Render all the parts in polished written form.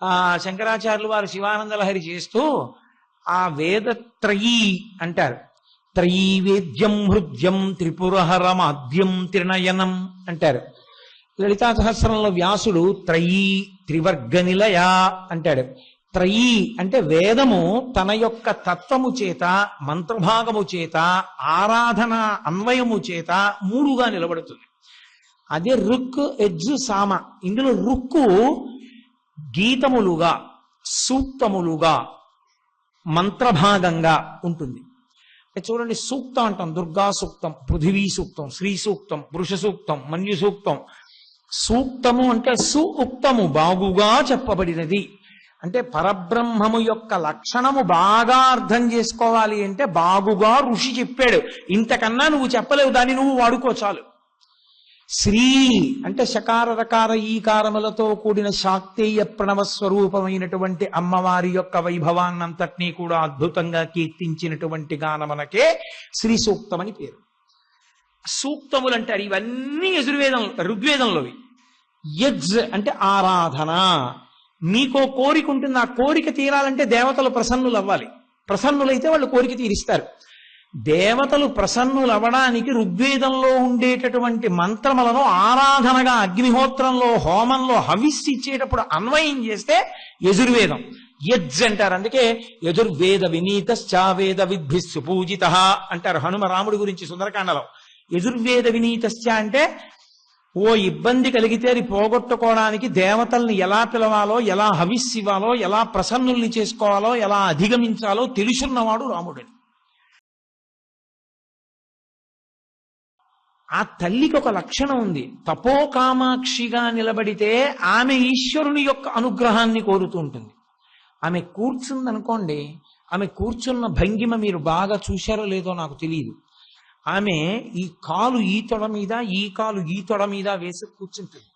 ఆ శంకరాచార్యులు వారు శివానంద లహరి చేస్తూ ఆ వేదత్రయీ అంటారు. త్రయీ వేద్యం హృద్యం త్రిపురహరమాద్యం త్రినయనం అంటారు. లలితా సహస్రంలో వ్యాసుడు త్రయీ త్రివర్గ నిలయ అంటాడు. త్రయీ అంటే వేదము తన యొక్క తత్వము చేత, మంత్రభాగము చేత, ఆరాధన అన్వయము చేత మూడుగా నిలబడుతుంది. అదే రుక్ యజు సామ. ఇందులో రుక్కు గీతములుగా, సూక్తములుగా, మంత్రభాగంగా ఉంటుంది. చూడండి, సూక్తం అంటాం, దుర్గా సూక్తం, పృథివీ సూక్తం, శ్రీ సూక్తం, పురుష సూక్తం, మన్యు సూక్తం. సూక్తము అంటే సూక్తము, బాగుగా చెప్పబడినది. అంటే పరబ్రహ్మము యొక్క లక్షణము బాగా అర్థం చేసుకోవాలి అంటే బాగుగా ఋషి చెప్పాడు, ఇంతకన్నా నువ్వు చెప్పలేవు, దాన్ని నువ్వు వాడుకో చాలు. శ్రీ అంటే శకార రకార ఈకారములతో కూడిన శాక్తేయ ప్రణవ స్వరూపమైనటువంటి అమ్మవారి యొక్క వైభవాన్నంతటినీ కూడా అద్భుతంగా కీర్తించినటువంటి గానమనకే శ్రీ సూక్తమని పేరు. సూక్తములు అంటారు ఇవన్నీ యజుర్వేదం, ఋగ్వేదంలోవి. యజ్ అంటే ఆరాధన. మీకో కోరిక ఉంటుంది, ఆ కోరిక తీరాలంటే దేవతలు ప్రసన్నులు అవ్వాలి. ప్రసన్నులైతే వాళ్ళు కోరిక తీరిస్తారు. దేవతలు ప్రసన్నులు అవ్వడానికి ఋగ్వేదంలో ఉండేటటువంటి మంత్రములను ఆరాధనగా అగ్నిహోత్రంలో, హోమంలో హవిస్సు ఇచ్చేటప్పుడు అన్వయం చేస్తే యజుర్వేదం. యజ్ అంటారు. అందుకే యజుర్వేద వినీతశ్చావేద విద్భిస్సు పూజిత అంటారు హనుమ రాముడి గురించి సుందరకాండలో. యజుర్వేద వినీతశ్చ అంటే ఓ ఇబ్బంది కలిగితే అది పోగొట్టుకోవడానికి దేవతల్ని ఎలా పిలవాలో, ఎలా హవిస్సివ్వాలో, ఎలా ప్రసన్నుల్ని చేసుకోవాలో, ఎలా అధిగమించాలో తెలుసున్నవాడు రాముడని. ఆ తల్లికి ఒక లక్షణం ఉంది, తపోకామాక్షిగా నిలబడితే ఆమె ఈశ్వరుని యొక్క అనుగ్రహాన్ని కోరుతూ ఉంటుంది. ఆమె కూర్చుందనుకోండి, ఆమె కూర్చున్న భంగిమ మీరు బాగా చూశారో లేదో నాకు తెలియదు. ఆమె ఈ కాలు ఈ తొడ మీద, ఈ కాలు ఈ తొడ మీద వేసి కూర్చుంటుంది.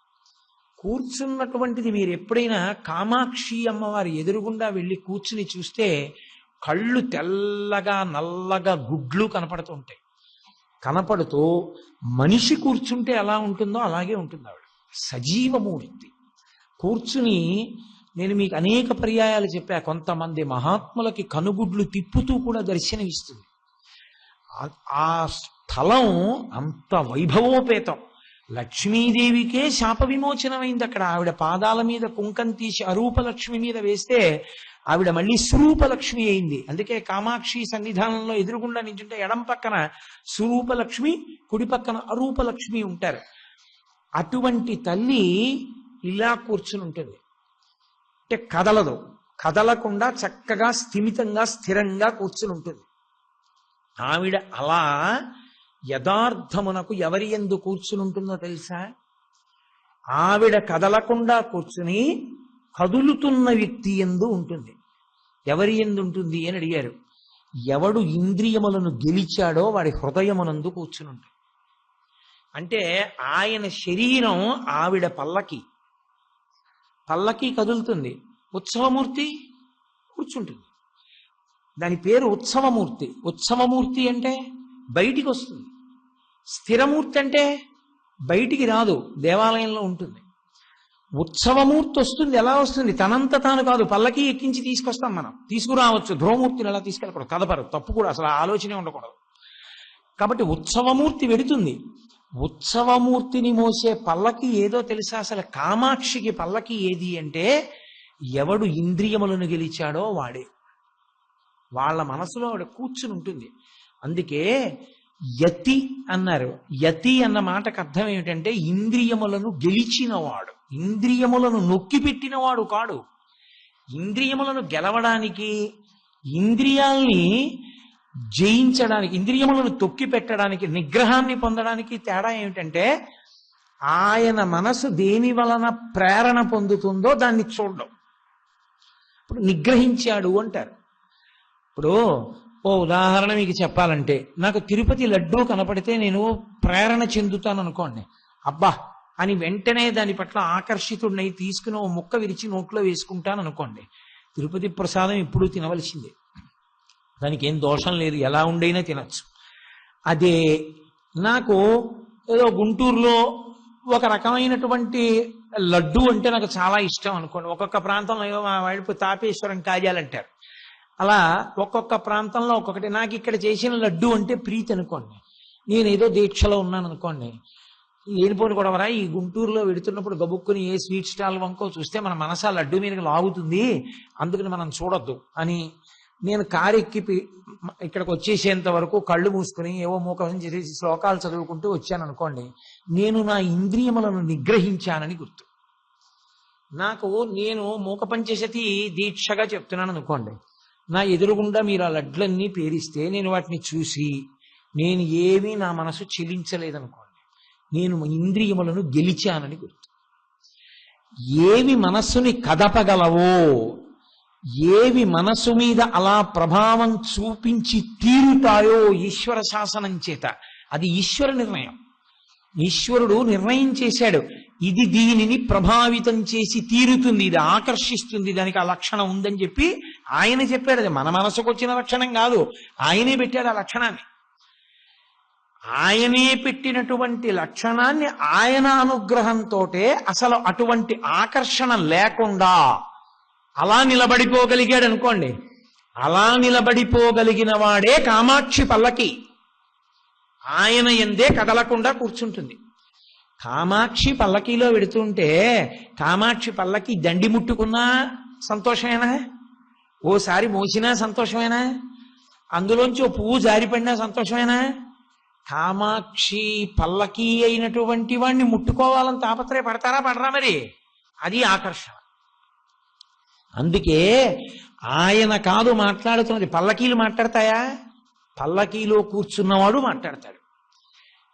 కూర్చున్నటువంటిది మీరు ఎప్పుడైనా కామాక్షి అమ్మవారి ఎదురుగుండా వెళ్ళి కూర్చుని చూస్తే కళ్ళు తెల్లగా నల్లగా గుడ్లు కనపడుతూ ఉంటాయి. కనపడుతూ మనిషి కూర్చుంటే ఎలా ఉంటుందో అలాగే ఉంటుంది ఆవిడ. సజీవమూర్తి కూర్చుని, నేను మీకు అనేక పర్యాయాలు చెప్పా, కొంతమంది మహాత్ములకి కనుగుడ్లు తిప్పుతూ కూడా దర్శనమిస్తుంది. ఆ స్థలం అంత వైభవోపేతం. లక్ష్మీదేవికే శాప విమోచనమైంది అక్కడ. ఆవిడ పాదాల మీద కుంకం తీసి అరూపలక్ష్మి మీద వేస్తే ఆవిడ మళ్ళీ స్వరూపలక్ష్మి అయింది. అందుకే కామాక్షి సన్నిధానంలో ఎదురుగుండా నించుంటే ఎడం పక్కన స్వరూపలక్ష్మి, కుడి పక్కన అరూపలక్ష్మి ఉంటారు. అటువంటి తల్లి ఇలా కూర్చుని ఉంటుంది. అంటే కదలదు, కదలకుండా చక్కగా స్థిమితంగా స్థిరంగా కూర్చుని ఉంటుంది. ఆవిడ అలా యథార్థమునకు ఎవరి యందు కూర్చుని ఉంటుందో తెలుసా? ఆవిడ కదలకుండా కూర్చుని కదులుతున్న వ్యక్తి యందు ఉంటుంది. ఎవరి యందు ఉంటుంది అని అడిగారు. ఎవడు ఇంద్రియములను గెలిచాడో వాడి హృదయమునందు కూర్చుని ఉంటుంది. అంటే ఆయన శరీరం ఆవిడ పల్లకి, పల్లకి కదులుతుంది, ఉత్సవమూర్తి కూర్చుంటుంది. దాని పేరు ఉత్సవమూర్తి. ఉత్సవమూర్తి అంటే బయటికి వస్తుంది. స్థిరమూర్తి అంటే బయటికి రాదు, దేవాలయంలో ఉంటుంది. ఉత్సవమూర్తి వస్తుంది. ఎలా వస్తుంది? తనంత తాను కాదు, పల్లకి ఎక్కించి తీసుకొస్తాం మనం. తీసుకురావచ్చు, ధ్రువమూర్తిని ఎలా తీసుకెళ్ళకూడదు, కదపరు, తప్పు కూడా, అసలు ఆలోచనే ఉండకూడదు. కాబట్టి ఉత్సవమూర్తి వెడుతుంది. ఉత్సవమూర్తిని మోసే పల్లకి ఏదో తెలుసా? అసలు కామాక్షికి పల్లకి ఏది అంటే ఎవడు ఇంద్రియములను గెలిచాడో వాడే. వాళ్ళ మనసులో ఆవిడ కూర్చుని ఉంటుంది. అందుకే యతి అన్నారు. యతి అన్న మాటకు అర్థం ఏమిటంటే ఇంద్రియములను గెలిచినవాడు, ఇంద్రియములను నొక్కి పెట్టినవాడు కాడు. ఇంద్రియములను గెలవడానికి, ఇంద్రియాల్ని జయించడానికి, ఇంద్రియములను తొక్కి పెట్టడానికి, నిగ్రహాన్ని పొందడానికి తేడా ఏమిటంటే ఆయన మనసు దేని వలన ప్రేరణ పొందుతుందో దాన్ని చూడడం. ఇప్పుడు నిగ్రహించాడు అంటారు. ఇప్పుడు ఓ ఉదాహరణ మీకు చెప్పాలంటే, నాకు తిరుపతి లడ్డూ కనపడితే నేను ప్రేరణ చెందుతాను అనుకోండి. అబ్బా అని వెంటనే దాని పట్ల ఆకర్షితుడినై తీసుకుని ఓ ముక్క విరిచి నోట్లో వేసుకుంటాను అనుకోండి. తిరుపతి ప్రసాదం ఎప్పుడూ తినవలసిందే, దానికి ఏం దోషం లేదు, ఎలా ఉండైనా తినచ్చు. అదే నాకు ఏదో గుంటూరులో ఒక రకమైనటువంటి లడ్డు అంటే నాకు చాలా ఇష్టం అనుకోండి. ఒక్కొక్క ప్రాంతంలో మా వైపు తాపేశ్వరం కాజాలంటారు. అలా ఒక్కొక్క ప్రాంతంలో ఒక్కొక్కటి. నాకు ఇక్కడ చేసిన లడ్డు అంటే ప్రీతి అనుకోండి. నేను ఏదో దీక్షలో ఉన్నాను అనుకోండి, లేనిపోని గొడవరా ఈ గుంటూరులో వెడుతున్నప్పుడు గబుక్కుని ఏ స్వీట్ స్టాల్ వంకో చూస్తే మన మనసా లడ్డు మీదకి లాగుతుంది, అందుకని మనం చూడొద్దు అని నేను కారెక్కి ఇక్కడికి వచ్చేసేంత వరకు కళ్ళు మూసుకుని ఏవో మూకం చేసి శ్లోకాలు చదువుకుంటూ వచ్చాను అనుకోండి, నేను నా ఇంద్రియములను నిగ్రహించానని గుర్తు. నాకు నేను మూక పంచశతి దీక్షగా చెప్తున్నాను అనుకోండి, నా ఎదురుగుండా మీరు ఆ లడ్లన్నీ పేరిస్తే నేను వాటిని చూసి నేను ఏమీ నా మనసు చెలించలేదనుకోండి, నేను ఇంద్రియములను గెలిచానని గుర్తు. ఏవి మనస్సుని కదపగలవో, ఏవి మనసు మీద అలా ప్రభావం చూపించి తీరుతాయో ఈశ్వర శాసనం చేత, అది ఈశ్వర నిర్ణయం. ఈశ్వరుడు నిర్ణయం చేశాడు, ఇది దీనిని ప్రభావితం చేసి తీరుతుంది, ఇది ఆకర్షిస్తుంది, దానికి ఆ లక్షణం ఉందని చెప్పి ఆయన చెప్పాడు. అది మన మనసుకు వచ్చిన లక్షణం కాదు, ఆయనే పెట్టాడు ఆ లక్షణాన్ని. ఆయనే పెట్టినటువంటి లక్షణాన్ని ఆయన అనుగ్రహంతో అసలు అటువంటి ఆకర్షణ లేకుండా అలా నిలబడిపోగలిగాడు అనుకోండి. అలా నిలబడిపోగలిగిన వాడే కామాక్షి పల్లకి. ఆయన ఎందే కదలకుండా కూర్చుంటుంది. కామాక్షి పల్లకీలో వెడుతుంటే కామాక్షి పల్లకి దండి ముట్టుకున్నా సంతోషమేనా, ఓసారి మోసినా సంతోషమేనా, అందులోంచి ఓ పువ్వు జారిపడినా సంతోషమేనా? కామాక్షి పల్లకీ అయినటువంటి వాడిని ముట్టుకోవాలని తాపత్రయపడతారా పడరా? మరి అది ఆకర్షణ. అందుకే ఆయన కాదు మాట్లాడుతున్నది, పల్లకీలు మాట్లాడతాయా? పల్లకీలో కూర్చున్నవాడు మాట్లాడతాడు.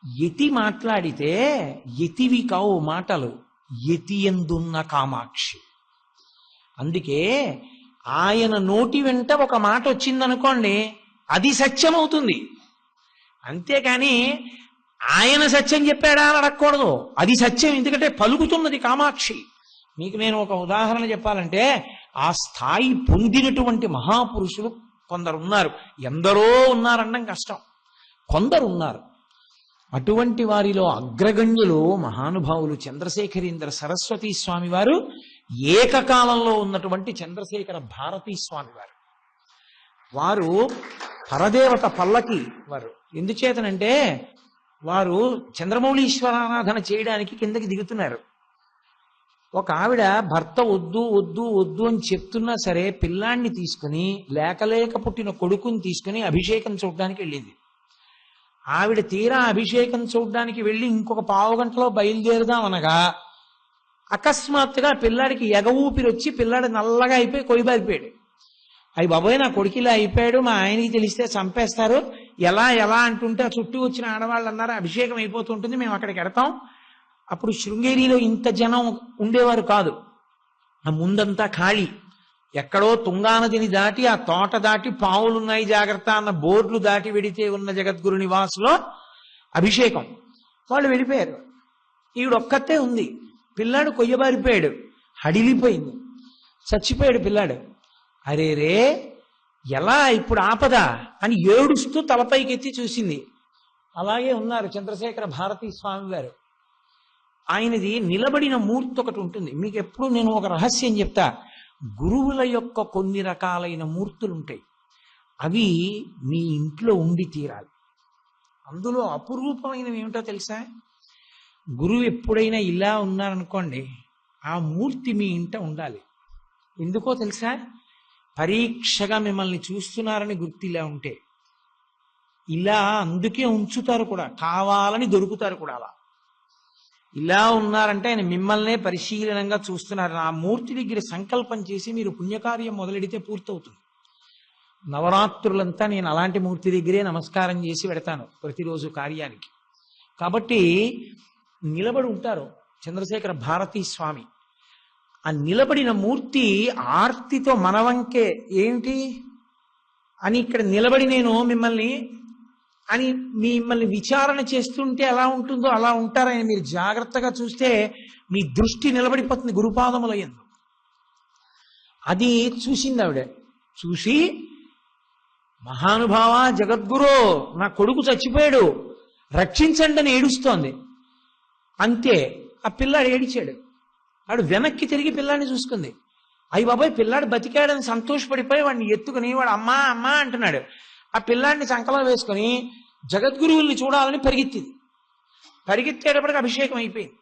యతి మాట్లాడితే యతివి కావు మాటలు, యతి ఎందున్న కామాక్షి. అందుకే ఆయన నోటి వెంట ఒక మాట వచ్చిందనుకోండి, అది సత్యం అవుతుంది. అంతేకాని ఆయన సత్యం చెప్పాడా అని అడగకూడదు, అది సత్యం. ఎందుకంటే పలుకుతున్నది కామాక్షి. మీకు నేను ఒక ఉదాహరణ చెప్పాలంటే, ఆ స్థాయి పొందినటువంటి మహాపురుషులు కొందరు ఉన్నారు. ఎందరో ఉన్నారనడం కష్టం, కొందరు ఉన్నారు. అటువంటి వారిలో అగ్రగణ్యులు మహానుభావులు చంద్రశేఖరేంద్ర సరస్వతీ స్వామి వారు, ఏకకాలంలో ఉన్నటువంటి చంద్రశేఖర భారతీ స్వామి వారు. వారు పరదేవత పల్లకి వారు. ఎందుచేతనంటే వారు చంద్రమౌళీశ్వరారాధన చేయడానికి కిందకి దిగుతున్నారు. ఒక ఆవిడ భర్త వద్దు వద్దు వద్దు అని చెప్తున్నా సరే పిల్లాన్ని తీసుకుని, లేకలేక పుట్టిన కొడుకుని తీసుకుని అభిషేకం చూడడానికి వెళ్ళింది. ఆవిడ తీరా అభిషేకం చూడడానికి వెళ్ళి ఇంకొక పావు గంటలో బయలుదేరుదాం అనగా అకస్మాత్తుగా పిల్లాడికి ఎగ ఊపిరి వచ్చి పిల్లాడు నల్లగా అయిపోయి కొయ్యబారిపోయాడు. అయ్యి బాబోయ్, నా కొడుకు ఇలా అయిపోయాడు, మా ఆయనకి తెలిస్తే చంపేస్తారు, ఎలా ఎలా అంటుంటే చుట్టూ వచ్చిన ఆడవాళ్ళు అన్నారు అభిషేకం అయిపోతుంటుంది, మేము అక్కడికి వెడతాం. అప్పుడు శృంగేరిలో ఇంత జనం ఉండేవారు కాదు, ఆ ముందంతా ఖాళీ. ఎక్కడో తుంగానదిని దాటి ఆ తోట దాటి పావులున్నాయి జాగ్రత్త అన్న బోర్డులు దాటి వెడితే ఉన్న జగద్గురు నివాసులో అభిషేకం. వాళ్ళు వెళ్ళిపోయారు, ఈవిడొక్కతే ఉంది. పిల్లాడు కొయ్యబారిపోయాడు, హడిలిపోయింది, చచ్చిపోయాడు పిల్లాడు. అరే రే, ఎలా ఇప్పుడు ఆపద అని ఏడుస్తూ తలపైకెత్తి చూసింది. అలాగే ఉన్నారు చంద్రశేఖర భారతీ స్వామి వారు. ఆయనది నిలబడిన మూర్తి ఒకటి ఉంటుంది. మీకు ఎప్పుడు నేను ఒక రహస్యం చెప్తా, గురువుల యొక్క కొన్ని రకాలైన మూర్తులు ఉంటాయి, అవి మీ ఇంట్లో ఉండి తీరాలి. అందులో అపురూపమైనవి ఏమిటో తెలుసా? గురువు ఎప్పుడైనా ఇలా ఉన్నారనుకోండి, ఆ మూర్తి మీ ఇంట ఉండాలి. ఎందుకో తెలుసా? పరీక్షగా మిమ్మల్ని చూస్తున్నారని గుర్తు ఇలా ఉంటే, ఇలా అందుకే ఉంచుతారు కూడా, కావాలని దొరుకుతారు కూడా. అలా ఇలా ఉన్నారంటే ఆయన మిమ్మల్నే పరిశీలనంగా చూస్తున్నారు. ఆ మూర్తి దగ్గర సంకల్పం చేసి మీరు పుణ్యకార్యం మొదలెడితే పూర్తవుతుంది. నవరాత్రులంతా నేను అలాంటి మూర్తి దగ్గరే నమస్కారం చేసి పెడతాను ప్రతిరోజు కార్యానికి. కాబట్టి నిలబడి ఉంటారు చంద్రశేఖర భారతీ స్వామి. ఆ నిలబడిన మూర్తి ఆర్తితో మనవంకే ఏమిటి అని ఇక్కడ నిలబడి నేను మిమ్మల్ని విచారణ చేస్తుంటే ఎలా ఉంటుందో అలా ఉంటారని మీరు జాగ్రత్తగా చూస్తే మీ దృష్టి నిలబడిపోతుంది గురుపాదముల యందు. అది చూసింది ఆవిడ. చూసి, మహానుభావ జగద్గురు, నా కొడుకు చచ్చిపోయాడు, రక్షించండి అని ఏడుస్తోంది. అంతే, ఆ పిల్లాడు ఏడిచాడు. వాడు వెనక్కి తిరిగి పిల్లాడిని చూసుకుంది. అయ్యి బాబాయ్ పిల్లాడు బతికాడని సంతోషపడిపోయి వాడిని ఎత్తుకుని వాడు అమ్మా అమ్మా అంటున్నాడు. ఆ పిల్లాడిని సంకలో వేసుకుని జగద్గురువుల్ని చూడాలని పరిగెత్తింది. పరిగెత్తేటప్పటికి అభిషేకం అయిపోయింది.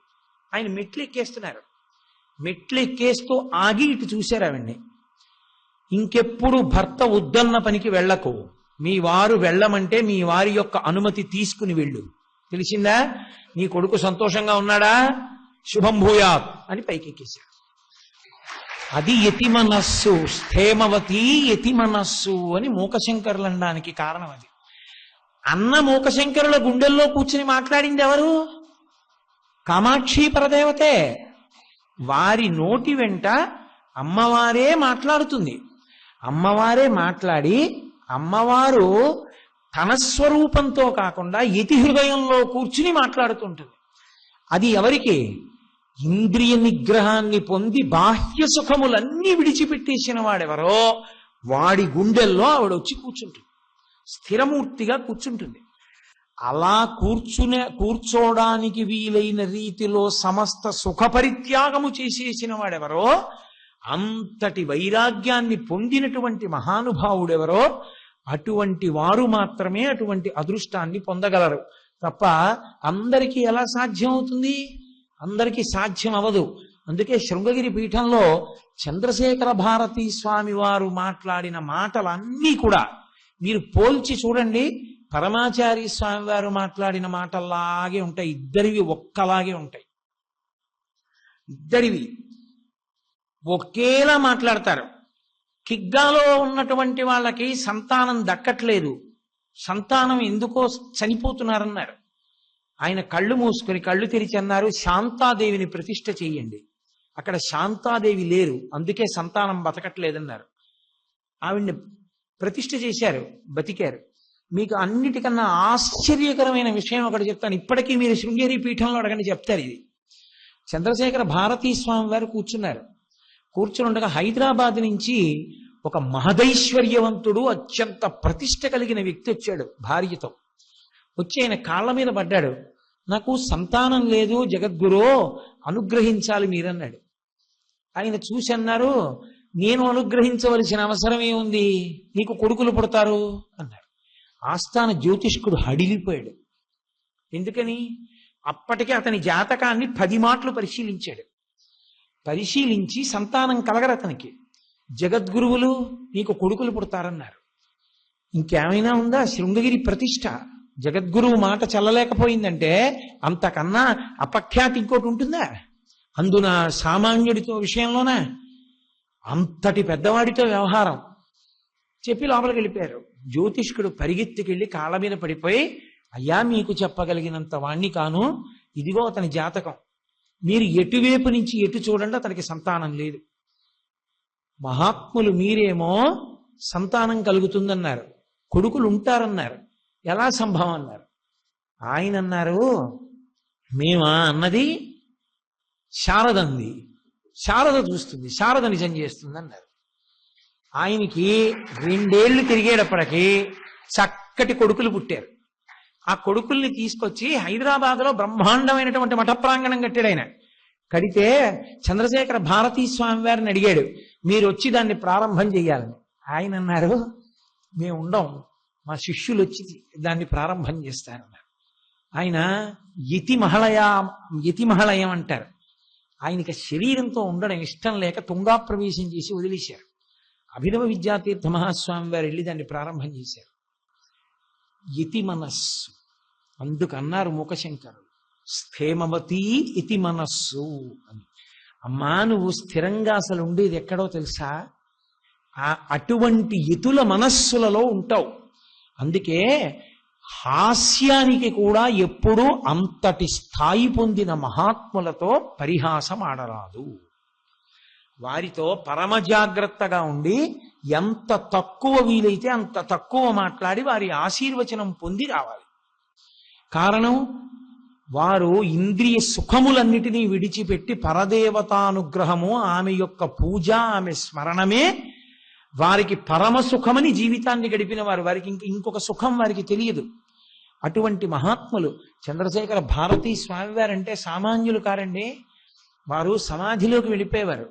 ఆయన మెట్లు ఎక్కేస్తున్నారు. మెట్లు ఎక్కేస్తూ ఆగి ఇటు చూశారు ఆవిడ్ని. ఇంకెప్పుడు భర్త వద్దన్న పనికి వెళ్ళకు, మీ వారు వెళ్ళమంటే మీ వారి యొక్క అనుమతి తీసుకుని వెళ్ళు, తెలిసిందా? నీ కొడుకు సంతోషంగా ఉన్నాడా, శుభం భూయాత్ అని పైకెక్కేశాడు. అది యతి మనస్సు, స్థేమవతి యతి మనస్సు అని మూకశంకరులు అనడానికి కారణం అది. అన్న మూకశంకరుల గుండెల్లో కూర్చుని మాట్లాడింది ఎవరు? కామాక్షి పరదేవతే. వారి నోటి వెంట అమ్మవారే మాట్లాడుతుంది. అమ్మవారే మాట్లాడి అమ్మవారు తన స్వరూపంతో కాకుండా యతి హృదయంలో కూర్చుని మాట్లాడుతుంటుంది. అది ఎవరికి? ఇంద్రియ నిగ్రహాన్ని పొంది బాహ్య సుఖములన్నీ విడిచిపెట్టేసిన వాడెవరో వాడి గుండెల్లో ఆవిడ వచ్చి కూర్చుంటుంది, స్థిరమూర్తిగా కూర్చుంటుంది. అలా కూర్చోడానికి వీలైన రీతిలో సమస్త సుఖ పరిత్యాగము చేసేసిన వాడెవరో, అంతటి వైరాగ్యాన్ని పొందినటువంటి మహానుభావుడెవరో అటువంటి వారు మాత్రమే అటువంటి అదృష్టాన్ని పొందగలరు. తప్ప అందరికీ ఎలా సాధ్యం అవుతుంది? అందరికీ సాధ్యం అవదు. అందుకే శృంగగిరి పీఠంలో చంద్రశేఖర భారతీ స్వామి వారు మాట్లాడిన మాటలన్నీ కూడా మీరు పోల్చి చూడండి, పరమాచార్య స్వామి వారు మాట్లాడిన మాటల్లాగే ఉంటాయి. ఇద్దరివి ఒక్కలాగే ఉంటాయి. ఇద్దరివి ఒకేలా మాట్లాడతారు. కిగ్గాలో ఉన్నటువంటి వాళ్ళకి సంతానం దక్కట్లేదు, సంతానం ఎందుకో చనిపోతున్నారన్నారు. ఆయన కళ్ళు మూసుకొని కళ్ళు తెరిచి అన్నారు, శాంతాదేవిని ప్రతిష్ఠ చెయ్యండి. అక్కడ శాంతాదేవి లేరు, అందుకే సంతానం బతకట్లేదన్నారు. ఆవిడ్ని ప్రతిష్ఠ చేశారు, బతికారు. మీకు అన్నిటికన్నా ఆశ్చర్యకరమైన విషయం ఒకటి చెప్తాను. ఇప్పటికీ మీరు శృంగేరి పీఠంలో అడగని చెప్తారు ఇది. చంద్రశేఖర భారతీ స్వామి వారు కూర్చున్నారు. కూర్చుని ఉండగా హైదరాబాద్ నుంచి ఒక మహదైశ్వర్యవంతుడు, అత్యంత ప్రతిష్ట కలిగిన వ్యక్తి వచ్చాడు భార్యతో. వచ్చి ఆయన కాళ్ళ మీద పడ్డాడు. నాకు సంతానం లేదు జగద్గురో, అనుగ్రహించాలి మీరన్నాడు. ఆయన చూసి అన్నారు, నేను అనుగ్రహించవలసిన అవసరం ఏముంది, నీకు కొడుకులు పుడతారు అన్నాడు. ఆస్థాన జ్యోతిష్కుడు హడిలిపోయాడు. ఎందుకని? అప్పటికే అతని జాతకాన్ని 10 మాటలు పరిశీలించాడు. పరిశీలించి సంతానం కలగరు అతనికి. జగద్గురువులు నీకు కొడుకులు పుడతారన్నారు. ఇంకేమైనా ఉందా? శృంగగిరి ప్రతిష్ట, జగద్గురువు మాట చల్లలేకపోయిందంటే అంతకన్నా అపఖ్యాతి ఇంకోటి ఉంటుందా? అందున సామాన్యుడితో విషయంలోనా? అంతటి పెద్దవాడితో వ్యవహారం చెప్పి లోపలికి వెళ్ళిపోయారు. జ్యోతిష్కుడు పరిగెత్తికెళ్ళి కాళ్ళ మీద పడిపోయి, అయ్యా మీకు చెప్పగలిగినంత వాణ్ణి కాను, ఇదిగో అతని జాతకం, మీరు ఎటువైపు నుంచి ఎటు చూడండి అతనికి సంతానం లేదు. మహాత్ములు మీరేమో సంతానం కలుగుతుందన్నారు, కొడుకులు ఉంటారన్నారు, ఎలా సంభవం అన్నారు. ఆయన అన్నారు, మేమా అన్నది శారదంది, శారద చూస్తుంది, శారద నిజం చేస్తుంది అన్నారు. ఆయనకి 2 ఏళ్లు తిరిగేటప్పటికీ చక్కటి కొడుకులు పుట్టారు. ఆ కొడుకుల్ని తీసుకొచ్చి హైదరాబాద్లో బ్రహ్మాండమైనటువంటి మఠ ప్రాంగణం కట్టాడు ఆయన. కడితే చంద్రశేఖర భారతీ స్వామి వారిని అడిగాడు, మీరు వచ్చి దాన్ని ప్రారంభం చేయాలని. ఆయన అన్నారు, మేము ఉండం, మా శిష్యులు వచ్చి దాన్ని ప్రారంభం చేస్తారన్నారు. ఆయన యతి మహళయం అంటారు. ఆయనకి శరీరంతో ఉండడం ఇష్టం లేక తుంగా ప్రవేశం చేసి వదిలేశారు. అభినవ విద్యాతీర్థ మహాస్వామి వారు వెళ్ళి దాన్ని ప్రారంభం చేశారు. యతి మనస్సు, అందుకన్నారు మూకశంకరులు, స్థేమవతి ఇతి మనస్సు అని. అమ్మా నువ్వు స్థిరంగా అసలు ఉండేది ఎక్కడో తెలుసా? అటువంటి యతుల మనస్సులలో ఉంటావు. అందుకే హాస్యానికి కూడా ఎప్పుడూ అంతటి స్థాయి పొందిన మహాత్ములతో పరిహాసం ఆడరాదు. వారితో పరమ జాగ్రత్తగా ఉండి ఎంత తక్కువ వీలైతే అంత తక్కువ మాట్లాడి వారి ఆశీర్వచనం పొంది రావాలి. కారణం, వారు ఇంద్రియ సుఖములన్నిటినీ విడిచిపెట్టి పరదేవతానుగ్రహము, ఆమె యొక్క పూజ, ఆమె స్మరణమే వారికి పరమ సుఖమని జీవితాన్ని గడిపిన వారు. వారికి ఇంకొక సుఖం వారికి తెలియదు. అటువంటి మహాత్ములు చంద్రశేఖర భారతీ స్వామి వారంటే సామాన్యులు కారండి. వారు సమాధిలోకి వెళ్ళిపోయేవారు.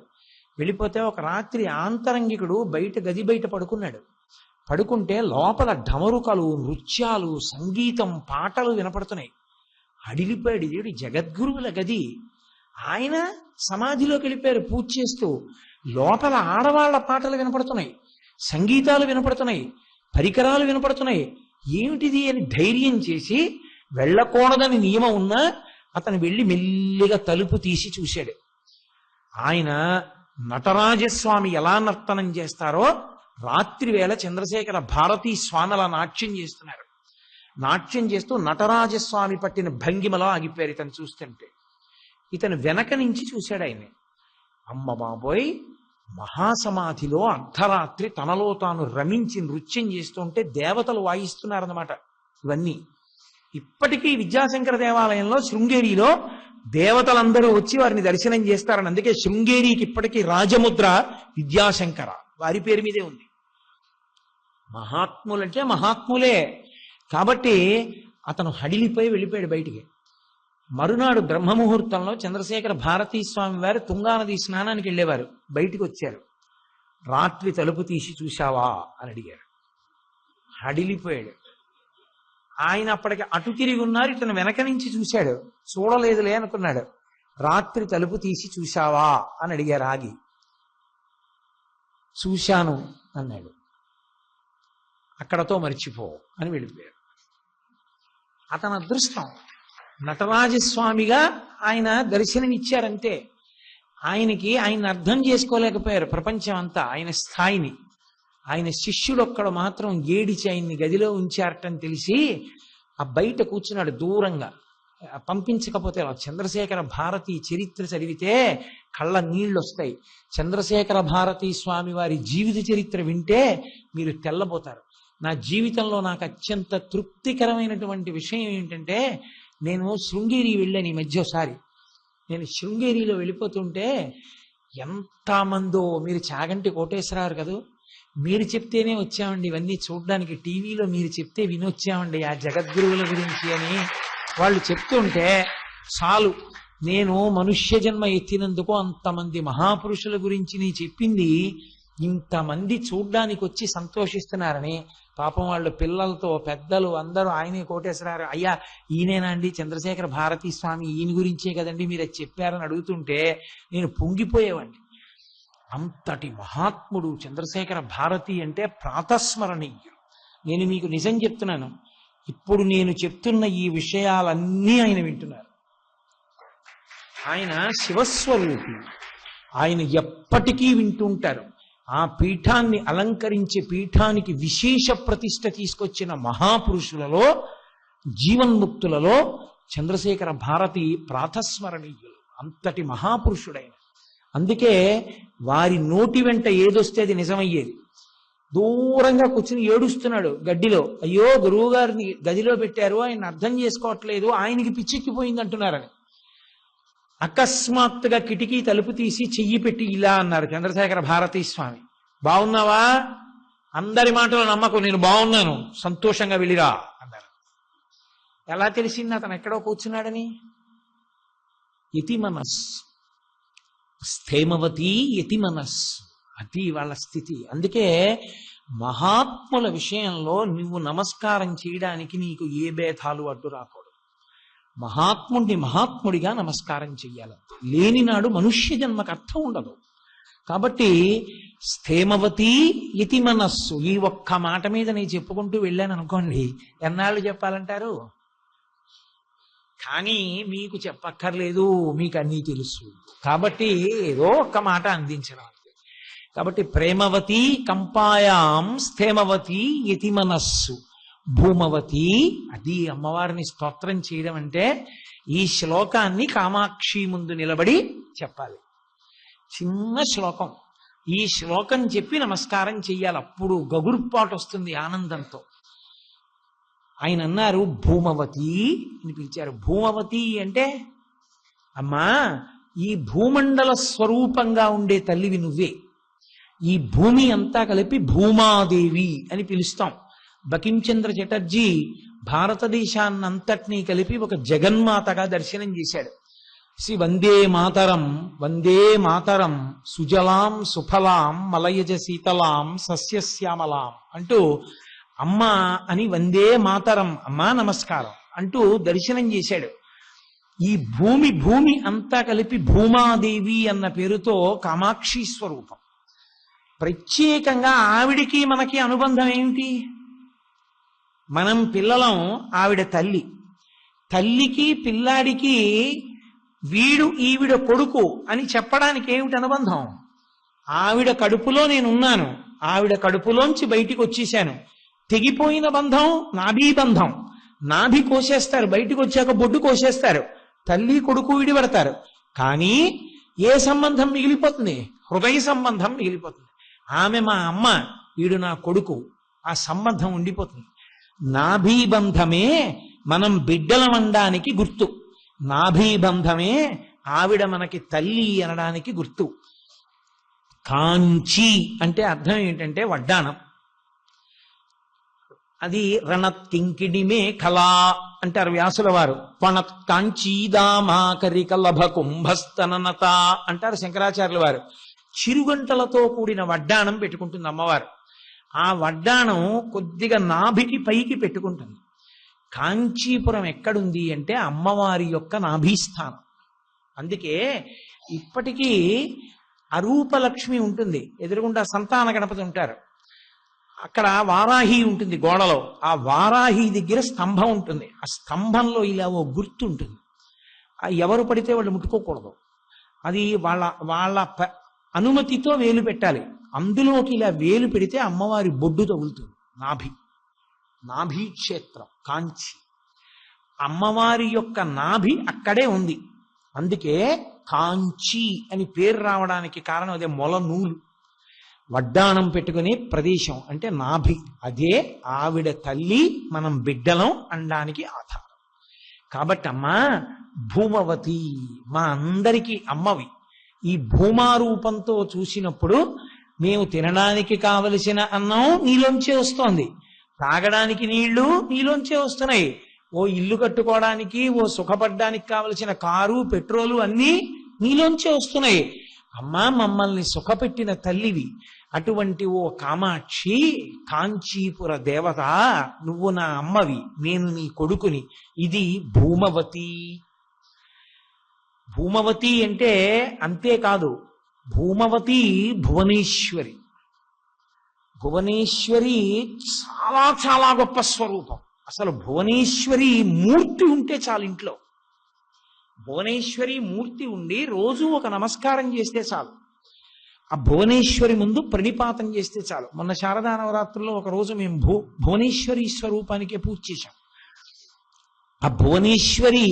వెళ్ళిపోతే ఒక రాత్రి ఆంతరంగికుడు గది బయట పడుకున్నాడు. పడుకుంటే లోపల ఢమరుకలు, నృత్యాలు, సంగీతం, పాటలు వినపడుతున్నాయి. అడిలిపోయాడు. ఇదేడు జగద్గురువుల గది, ఆయన సమాధిలోకి వెళ్ళిపోయారు పూజ చేస్తూ. లోపల ఆడవాళ్ల పాటలు వినపడుతున్నాయి, సంగీతాలు వినపడుతున్నాయి, పరికరాలు వినపడుతున్నాయి. ఏమిటిది అని ధైర్యం చేసి, వెళ్ళకూడదని నియమం ఉన్నా అతను వెళ్ళి మెల్లిగా తలుపు తీసి చూశాడు. ఆయన నటరాజస్వామి ఎలా నర్తనం చేస్తారో రాత్రి వేళ చంద్రశేఖర భారతీ స్వామి అలా నాట్యం చేస్తున్నారు. నాట్యం చేస్తూ నటరాజస్వామి పట్టిన భంగిమలో ఆగిపోయారు ఇతను చూస్తుంటే. ఇతను వెనక నుంచి చూశాడు ఆయన్ని. అమ్మ బాబోయ్, మహాసమాధిలో అర్ధరాత్రి తనలో తాను రమించి నృత్యం చేస్తుంటే దేవతలు వాయిస్తున్నారన్నమాట ఇవన్నీ. ఇప్పటికీ విద్యాశంకర దేవాలయంలో శృంగేరిలో దేవతలందరూ వచ్చి వారిని దర్శనం చేస్తారని. అందుకే శృంగేరికి ఇప్పటికీ రాజముద్ర విద్యాశంకర వారి పేరు మీదే ఉంది. మహాత్ములంటే మహాత్ములే. కాబట్టి అతను హడిలిపోయి వెళ్ళిపోయాడు బయటికి. మరునాడు బ్రహ్మముహూర్తంలో చంద్రశేఖర భారతీ స్వామి వారు తుంగానది స్నానానికి వెళ్ళేవారు. బయటికి వచ్చారు. రాత్రి తలుపు తీసి చూశావా అని అడిగారు. హడిలిపోయాడు. ఆయన అప్పటికి అటు తిరిగి ఉన్నారు. ఇతను వెనక నుంచి చూశాడు. చూడలేదులే అనుకున్నాడు. రాత్రి తలుపు తీసి చూశావా అని అడిగారు ఆగి. చూశాను అన్నాడు. అక్కడతో మర్చిపో అని వెళ్ళిపోయారు. అతని అదృష్టం. నటరాజస్వామిగా ఆయన దర్శనమిచ్చారంతే. ఆయన అర్థం చేసుకోలేకపోయారు ప్రపంచం అంతా ఆయన స్థాయిని. ఆయన శిష్యుడు ఒక్కడు మాత్రం ఏడిచి ఆయన్ని గదిలో ఉంచారటని తెలిసి ఆ బయట కూర్చున్నాడు దూరంగా. పంపించకపోతే చంద్రశేఖర భారతి చరిత్ర చదివితే కళ్ళ నీళ్ళు వస్తాయి. చంద్రశేఖర భారతీ స్వామి వారి జీవిత చరిత్ర వింటే మీరు తెల్లబోతారు. నా జీవితంలో నాకు అత్యంత తృప్తికరమైనటువంటి విషయం ఏంటంటే, నేను శృంగేరి వెళ్ళాను ఈ మధ్య ఒకసారి. నేను శృంగేరిలో వెళ్ళిపోతుంటే ఎంతమందో, మీరు చాగంటి కోటేశ్వరరావు కదూ, మీరు చెప్తేనే వచ్చామండి ఇవన్నీ చూడడానికి, టీవీలో మీరు చెప్తే వినొచ్చామండి ఆ జగద్గురువుల గురించి అని వాళ్ళు చెప్తుంటే చాలు, నేను మనుష్య జన్మ ఎత్తినందుకు అంతమంది మహాపురుషుల గురించి నీ చెప్పింది ఇంతమంది చూడ్డానికి వచ్చి సంతోషిస్తున్నారని. పాపం వాళ్ళు పిల్లలతో పెద్దలు అందరూ ఆయనే కోటేశ్వరారు, అయ్యా ఈయనేనా అండి చంద్రశేఖర భారతీ స్వామి, ఈయన గురించే కదండి మీరు అది చెప్పారని అడుగుతుంటే నేను పొంగిపోయేవాడిని. అంతటి మహాత్ముడు చంద్రశేఖర భారతి అంటే ప్రాతస్మరణీయుడు. నేను మీకు నిజం చెప్తున్నాను, ఇప్పుడు నేను చెప్తున్న ఈ విషయాలన్నీ ఆయన వింటున్నారు. ఆయన శివస్వరూపి, ఆయన ఎప్పటికీ వింటుంటారు. ఆ పీఠాన్ని అలంకరించే పీఠానికి విశేష ప్రతిష్ఠ తీసుకొచ్చిన మహాపురుషులలో, జీవన్ముక్తులలో చంద్రశేఖర భారతి ప్రాతస్మరణీయులు. అంతటి మహాపురుషుడైన, అందుకే వారి నోటి వెంట ఏదొస్తే అది నిజమయ్యేది. దూరంగా కూర్చుని ఏడుస్తున్నాడు గడ్డిలో, అయ్యో గురువు గారిని గదిలో పెట్టారు, ఆయన అర్థం చేసుకోవట్లేదు, ఆయనకి పిచ్చెక్కిపోయింది అంటున్నారని. అకస్మాత్తుగా కిటికీ తలుపు తీసి చెయ్యి పెట్టి ఇలా అన్నారు చంద్రశేఖర భారతీ స్వామి, బాగున్నావా? అందరి మాటలు నమ్మకు, నేను బాగున్నాను, సంతోషంగా వెళ్ళిరా అన్నారు. ఎలా తెలిసింది అతను ఎక్కడో కూర్చున్నాడని? యతి మనస్, స్థేమవతి యతి మనస్, అది వాళ్ళ స్థితి. అందుకే మహాత్ముల విషయంలో నువ్వు నమస్కారం చేయడానికి నీకు ఏ భేదాలు అడ్డు రాకూడదు. మహాత్ముడిని మహాత్ముడిగా నమస్కారం చెయ్యాలి. లేనినాడు మనుష్య జన్మకు అర్థం ఉండదు. కాబట్టి స్థేమవతి యతి మనస్సు, ఈ ఒక్క మాట మీద నేను చెప్పుకుంటూ వెళ్ళాను అనుకోండి, ఎన్నాళ్ళు చెప్పాలంటారు? కానీ మీకు చెప్పక్కర్లేదు, మీకు అన్నీ తెలుసు. కాబట్టి ఏదో ఒక్క మాట అందించడం. కాబట్టి ప్రేమవతి కంపాయాం స్థేమవతి యతి మనస్సు భూమవతి, అది అమ్మవారిని స్తోత్రం చేయడం అంటే ఈ శ్లోకాన్ని కామాక్షి ముందు నిలబడి చెప్పాలి. చిన్న శ్లోకం, ఈ శ్లోకం చెప్పి నమస్కారం చెయ్యాలి. అప్పుడు గగుర్పాటు వస్తుంది ఆనందంతో. ఆయన అన్నారు భూమవతి అని పిలిచారు. భూమవతి అంటే అమ్మా, ఈ భూమండల స్వరూపంగా ఉండే తల్లివి నువ్వే. ఈ భూమి అంతా కలిపి భూమాదేవి అని పిలుస్తాం. బకించంద్ర చటర్జీ భారతదేశాన్నంతటినీ కలిపి ఒక జగన్మాతగా దర్శనం చేశాడు. వందే మాతరం సుజలాం సుఫలాం మలయజ శీతలాం సస్యశ్యామలాం అంటూ అమ్మ అని వందే మాతరం అమ్మా నమస్కారం అంటూ దర్శనం చేశాడు. ఈ భూమి అంతా కలిపి భూమాదేవి అన్న పేరుతో కామాక్షి స్వరూపం. ప్రత్యేకంగా ఆవిడికి మనకి అనుబంధం ఏమిటి? మనం పిల్లలం, ఆవిడ తల్లి. తల్లికి పిల్లాడికి వీడు ఈవిడ కొడుకు అని చెప్పడానికి ఏమిటి అనుబంధం? ఆవిడ కడుపులో నేనున్నాను, ఆవిడ కడుపులోంచి బయటికి వచ్చేసాను. తెగిపోయిన బంధం నాభి బంధం. నాభి కోసేస్తారు, బయటికి వచ్చాక బొడ్డు కోసేస్తారు, తల్లి కొడుకు విడిపడతారు. కానీ ఏ సంబంధం మిగిలిపోతుంది? హృదయ సంబంధం మిగిలిపోతుంది. ఆమె మా అమ్మ, వీడు నా కొడుకు, ఆ సంబంధం ఉండిపోతుంది. నాభీబంధమే మనం బిడ్డలమనడానికి గుర్తు. నాభీబంధమే ఆవిడ మనకి తల్లి అనడానికి గుర్తు. కాంచి అంటే అర్థం ఏంటంటే వడ్డాణం. అది రణత్ కింకిణిమే కళా అంటారు వ్యాసుల వారు. పణత్ కాంచీదామాకరిక లభ కుంభస్తననత అంటారు శంకరాచార్యుల వారు. చిరుగంటలతో కూడిన వడ్డాణం పెట్టుకుంటుంది అమ్మవారు. ఆ వడ్డాణం కొద్దిగా నాభికి పైకి పెట్టుకుంటుంది. కాంచీపురం ఎక్కడుంది అంటే అమ్మవారి యొక్క నాభీస్థానం. అందుకే ఇప్పటికీ అరూపలక్ష్మి ఉంటుంది, ఎదురుగుండా సంతాన గణపతి ఉంటారు. అక్కడ వారాహి ఉంటుంది గోడలో. ఆ వారాహి దగ్గర స్తంభం ఉంటుంది. ఆ స్తంభంలో ఇలా ఓ గుర్తు ఉంటుంది. ఎవరు పడితే వాళ్ళు ముట్టుకోకూడదు. అది వాళ్ళ అనుమతితో వేలు పెట్టాలి. అందులోకి ఇలా వేలు పెడితే అమ్మవారి బొడ్డు తగులుతుంది. నాభి క్షేత్రం కాంచి. అమ్మవారి యొక్క నాభి అక్కడే ఉంది. అందుకే కాంచి అని పేరు రావడానికి కారణం అదే. మొల నూలు వడ్డాణం పెట్టుకునే ప్రదేశం అంటే నాభి. అదే ఆవిడ తల్లి, మనం బిడ్డలం అనడానికి ఆధారం. కాబట్టి అమ్మా భూమవతి మా అందరికీ అమ్మవి. ఈ భూమారూపంతో చూసినప్పుడు మేము తినడానికి కావలసిన అన్నం నీలోంచే వస్తోంది, తాగడానికి నీళ్లు నీలోంచే వస్తున్నాయి, ఓ ఇల్లు కట్టుకోవడానికి, ఓ సుఖపడ్డానికి కావలసిన కారు పెట్రోలు అన్నీ నీలోంచే వస్తున్నాయి. అమ్మా మమ్మల్ని సుఖపెట్టిన తల్లివి. అటువంటి ఓ కామాక్షి, కాంచీపుర దేవత, నువ్వు నా అమ్మవి, నేను నీ కొడుకుని. ఇది భూమవతి. భూమవతి అంటే అంతేకాదు, భూమవతి భువనేశ్వరి. భువనేశ్వరి చాలా చాలా గొప్ప స్వరూపం. అసలు భువనేశ్వరి మూర్తి ఉంటే చాలు ఇంట్లో. భువనేశ్వరి మూర్తి ఉండి రోజు ఒక నమస్కారం చేస్తే చాలు. ఆ భువనేశ్వరి ముందు ప్రణిపాతం చేస్తే చాలు. మొన్న శారదా నవరాత్రుల్లో ఒక రోజు మేము భువనేశ్వరి స్వరూపానికే పూజ చేశాం. ఆ భువనేశ్వరి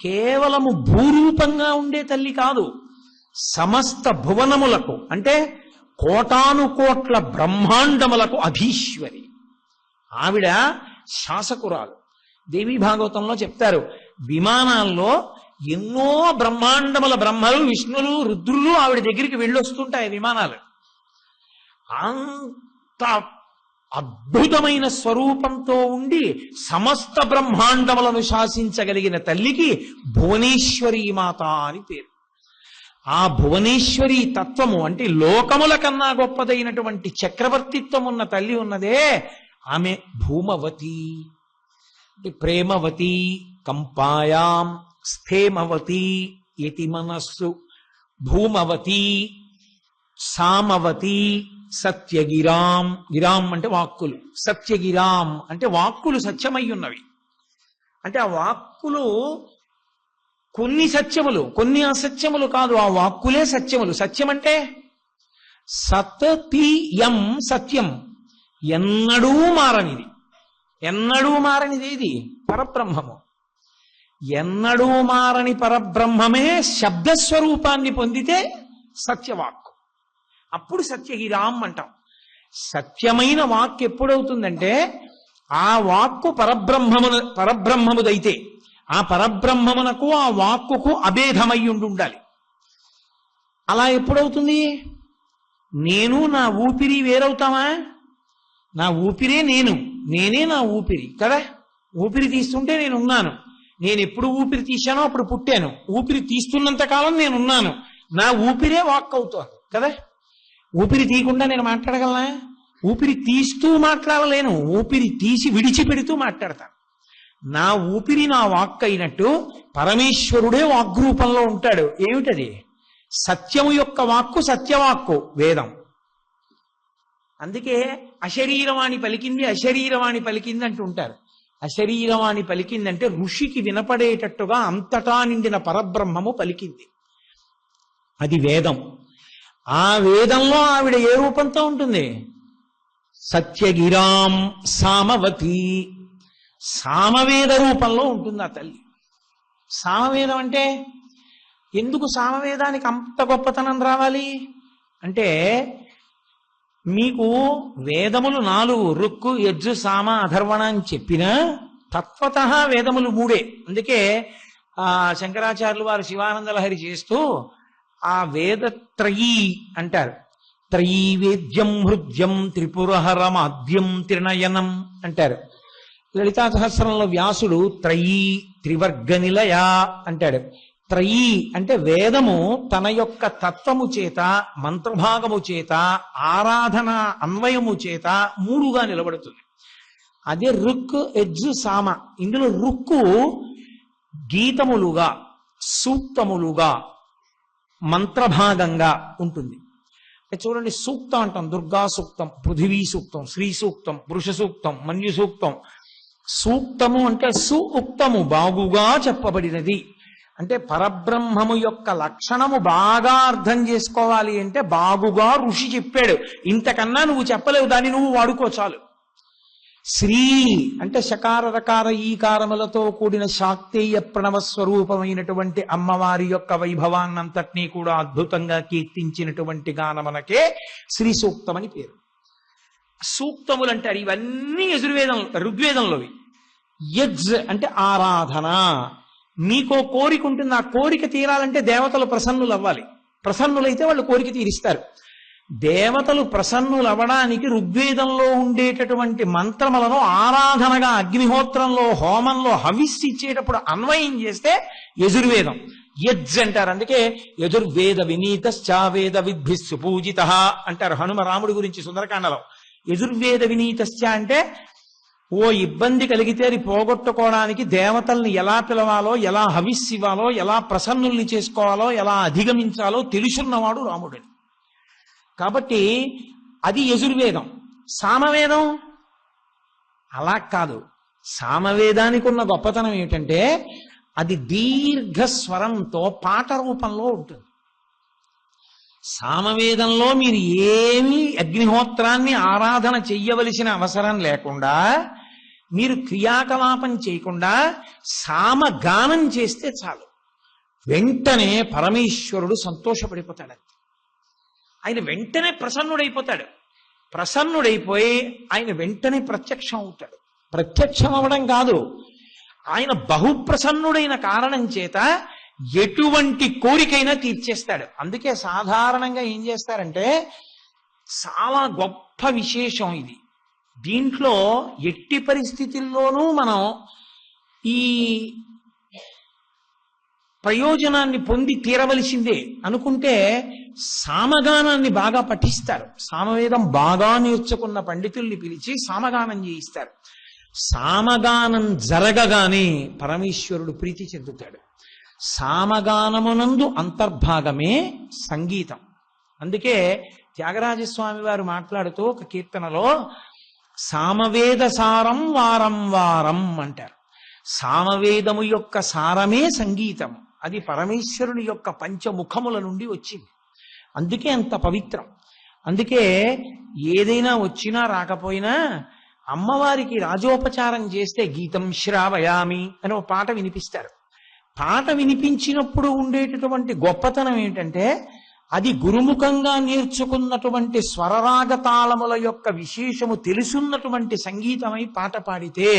కేవలము భూరూపంగా ఉండే తల్లి కాదు, సమస్త భువనములకు అంటే కోటాను కోట్ల బ్రహ్మాండములకు అధీశ్వరి. ఆవిడ శాసకురాలు. దేవీ భాగవతంలో చెప్తారు, విమానాల్లో ఎన్నో బ్రహ్మాండముల బ్రహ్మలు, విష్ణులు, రుద్రులు ఆవిడ దగ్గరికి వెళ్ళొస్తుంటాయి విమానాలు. అంత అద్భుతమైన స్వరూపంతో ఉండి సమస్త బ్రహ్మాండములను శాసించగలిగిన తల్లికి భువనేశ్వరీ మాత అని పేరు. ఆ భువనేశ్వరి తత్వము అంటే లోకముల కన్నా గొప్పదైనటువంటి చక్రవర్తిత్వం ఉన్న తల్లి ఉన్నదే, ఆమె భూమవతి. ప్రేమవతి కంపాయాం స్థేమవతి ఇతి మనస్సు, భూమవతి సామవతి సత్యగిరాం. గిరాం అంటే వాక్కులు, సత్యగిరాం అంటే వాక్కులు సత్యమై ఉన్నవి. అంటే ఆ వాక్కులు కొన్ని సత్యములు కొన్ని అసత్యములు కాదు, ఆ వాక్కులే సత్యములు. సత్యం అంటే సత్యం, సత్యం ఎన్నడూ మారనిది. ఎన్నడూ మారనిది ఇది పరబ్రహ్మము. ఎన్నడూ మారని పరబ్రహ్మమే శబ్దస్వరూపాన్ని పొందితే సత్యవాక్కు. అప్పుడు సత్యగిరాం అంటాం. సత్యమైన వాక్కు ఎప్పుడవుతుందంటే ఆ వాక్కు పరబ్రహ్మముదైతే, ఆ పరబ్రహ్మమునకు ఆ వాక్కుకు అభేదమై ఉండాలి. అలా ఎప్పుడవుతుంది? నేను నా ఊపిరి వేరవుతామా? నా ఊపిరే నేను, నేనే నా ఊపిరి కదా. ఊపిరి తీస్తుంటే నేనున్నాను, నేను ఎప్పుడు ఊపిరి తీశానో అప్పుడు పుట్టాను, ఊపిరి తీస్తున్నంత కాలం నేనున్నాను, నా ఊపిరే వాక్ అవుతోంది కదా. ఊపిరి తీయకుండా నేను మాట్లాడగలనా? ఊపిరి తీస్తూ మాట్లాడలేను, ఊపిరి తీసి విడిచిపెడుతూ మాట్లాడతాను. నా ఊపిరి నా వాక్ అయినట్టు పరమేశ్వరుడే వాగ్రూపంలో ఉంటాడు. ఏమిటది? సత్యము యొక్క వాక్కు, సత్యవాక్కు వేదం. అందుకే అశరీరవాణి పలికింది, అశరీరవాణి పలికింది అంటుంటారు. అశరీరవాణి పలికిందంటే ఋషికి వినపడేటట్టుగా అంతటా నిండిన పరబ్రహ్మము పలికింది, అది వేదం. ఆ వేదంలో ఆవిడ ఏ రూపంతో ఉంటుంది? సత్యగిరాం సామవతి, సామవేద రూపంలో ఉంటుంది ఆ తల్లి. సామవేదం అంటే ఎందుకు సామవేదానికి అంత గొప్పతనం రావాలి అంటే, మీకు వేదములు 4 రుక్కు యజ్జు సామ అధర్వణ అని చెప్పినా తత్వత వేదములు 3. అందుకే శంకరాచార్యులు వారు శివానంద లహరి చేస్తూ ఆ వేదత్రయీ అంటారు. త్రయీ వేద్యం హృద్యం త్రిపురహరమాద్యం త్రినయనం అంటారు. లలితా సహస్రంలో వ్యాసుడు త్రయీ త్రివర్గ నిలయ అంటాడు. త్రయీ అంటే వేదము తన యొక్క తత్వము చేత, మంత్రభాగము చేత, ఆరాధన అన్వయము చేత 3గా నిలబడుతుంది. అదే రుక్ యజ్జు సామ. ఇందులో రుక్కు గీతములుగా, సూక్తములుగా, మంత్రభాగంగా ఉంటుంది. చూడండి, సూక్తం అంటాం, దుర్గా సూక్తం, పృథివీ సూక్తం, శ్రీ సూక్తం, పురుష సూక్తం, మన్యు సూక్తం. సూక్తము అంటే సుఉక్తము, బాగుగా చెప్పబడినది. అంటే పరబ్రహ్మము యొక్క లక్షణము బాగా అర్థం చేసుకోవాలి అంటే బాగుగా ఋషి చెప్పాడు, ఇంతకన్నా నువ్వు చెప్పలేవు, దాన్ని నువ్వు వాడుకో చాలు. శ్రీ అంటే శకార రకార ఈకారములతో కూడిన శాక్తేయ ప్రణవ స్వరూపమైనటువంటి అమ్మవారి యొక్క వైభవాన్నంతటినీ కూడా అద్భుతంగా కీర్తించినటువంటి గానమనకే శ్రీ సూక్తమని పేరు. సూక్తములు అంటారు ఇవన్నీ ఋగ్వేదంలోవి. యజ్ అంటే ఆరాధన. మీకో కోరిక ఉంటుంది, ఆ కోరిక తీరాలంటే దేవతలు ప్రసన్నులు అవ్వాలి. ప్రసన్నులైతే వాళ్ళు కోరిక తీరిస్తారు. దేవతలు ప్రసన్నులు అవ్వడానికి ఋగ్వేదంలో ఉండేటటువంటి మంత్రములను ఆరాధనగా అగ్నిహోత్రంలో, హోమంలో హవిస్సు ఇచ్చేటప్పుడు అన్వయం చేస్తే యజుర్వేదం యజ్ అంటారు. అందుకే యజుర్వేద వినీతశ్చావేద విద్భిస్సు పూజిత అంటారు హనుమ రాముడి గురించి సుందరకాండలో. యజుర్వేద వినీతశ్చ అంటే ఓ ఇబ్బంది కలిగితే అది పోగొట్టుకోవడానికి దేవతల్ని ఎలా పిలవాలో, ఎలా హవిస్సివ్వాలో, ఎలా ప్రసన్నుల్ని చేసుకోవాలో, ఎలా అధిగమించాలో తెలుసున్నవాడు రాముడని. కాబట్టి అది యజుర్వేదం. సామవేదం అలా కాదు. సామవేదానికి ఉన్న గొప్పతనం ఏమిటంటే అది దీర్ఘస్వరంతో పాట రూపంలో ఉంటుంది. సామవేదంలో మీరు ఏమీ అగ్నిహోత్రాన్ని ఆరాధన చెయ్యవలసిన అవసరం లేకుండా, మీరు క్రియాకలాపం చేయకుండా సామగానం చేస్తే చాలు, వెంటనే పరమేశ్వరుడు సంతోషపడిపోతాడు. ఆయన వెంటనే ప్రసన్నుడైపోతాడు. ప్రసన్నుడైపోయి ఆయన వెంటనే ప్రత్యక్షం అవుతాడు. ప్రత్యక్షం అవడం కాదు, ఆయన బహుప్రసన్నుడైన కారణం చేత ఎటువంటి కోరికైనా తీర్చేస్తాడు. అందుకే సాధారణంగా ఏం చేస్తారంటే, చాలా గొప్ప విశేషం ఇది. దీంట్లో ఎట్టి పరిస్థితుల్లోనూ మనం ఈ ప్రయోజనాన్ని పొంది తీరవలసిందే అనుకుంటే సామగానాన్ని బాగా పఠిస్తారు. సామవేదం బాగా నేర్చుకున్న పండితుల్ని పిలిచి సామగానం చేయిస్తారు. సామగానం జరగగానే పరమేశ్వరుడు ప్రీతి చెందుతాడు. సామగానమునందు అంతర్భాగమే సంగీతం. అందుకే త్యాగరాజస్వామి వారు మాట్లాడుతూ ఒక కీర్తనలో సామవేద సారం వారం వారం అంటారు. సామవేదము యొక్క సారమే సంగీతం. అది పరమేశ్వరుని యొక్క పంచముఖముల నుండి వచ్చింది. అందుకే అంత పవిత్రం. అందుకే ఏదైనా వచ్చినా రాకపోయినా అమ్మవారికి రాజోపచారం చేస్తే గీతం శ్రావయామి అని ఒక పాట వినిపిస్తారు. పాట వినిపించినప్పుడు ఉండేటటువంటి గొప్పతనం ఏంటంటే, అది గురుముఖంగా నేర్చుకున్నటువంటి స్వరరాగతాళముల యొక్క విశేషము తెలుసున్నటువంటి సంగీతమై పాట పాడితే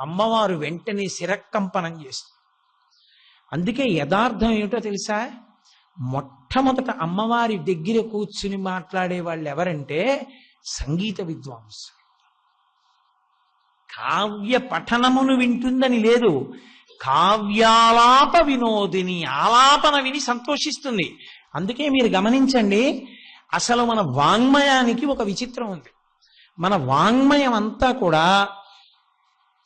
అమ్మవారు వెంటనే శిరకంపనం చేస్తుంది. అందుకే యథార్థం ఏమిటో తెలుసా? మొట్టమొదట అమ్మవారి దగ్గర కూర్చుని మాట్లాడే వాళ్ళు ఎవరంటే సంగీత విద్వాంసులు. కావ్య పఠనమును వింటుందని లేదు, కావ్యాలాప వినోదిని, ఆలాపన విని సంతోషిస్తుంది. అందుకే మీరు గమనించండి, అసలు మన వాంగ్మయానికి ఒక విచిత్రం ఉంది. మన వాంగ్మయం అంతా కూడా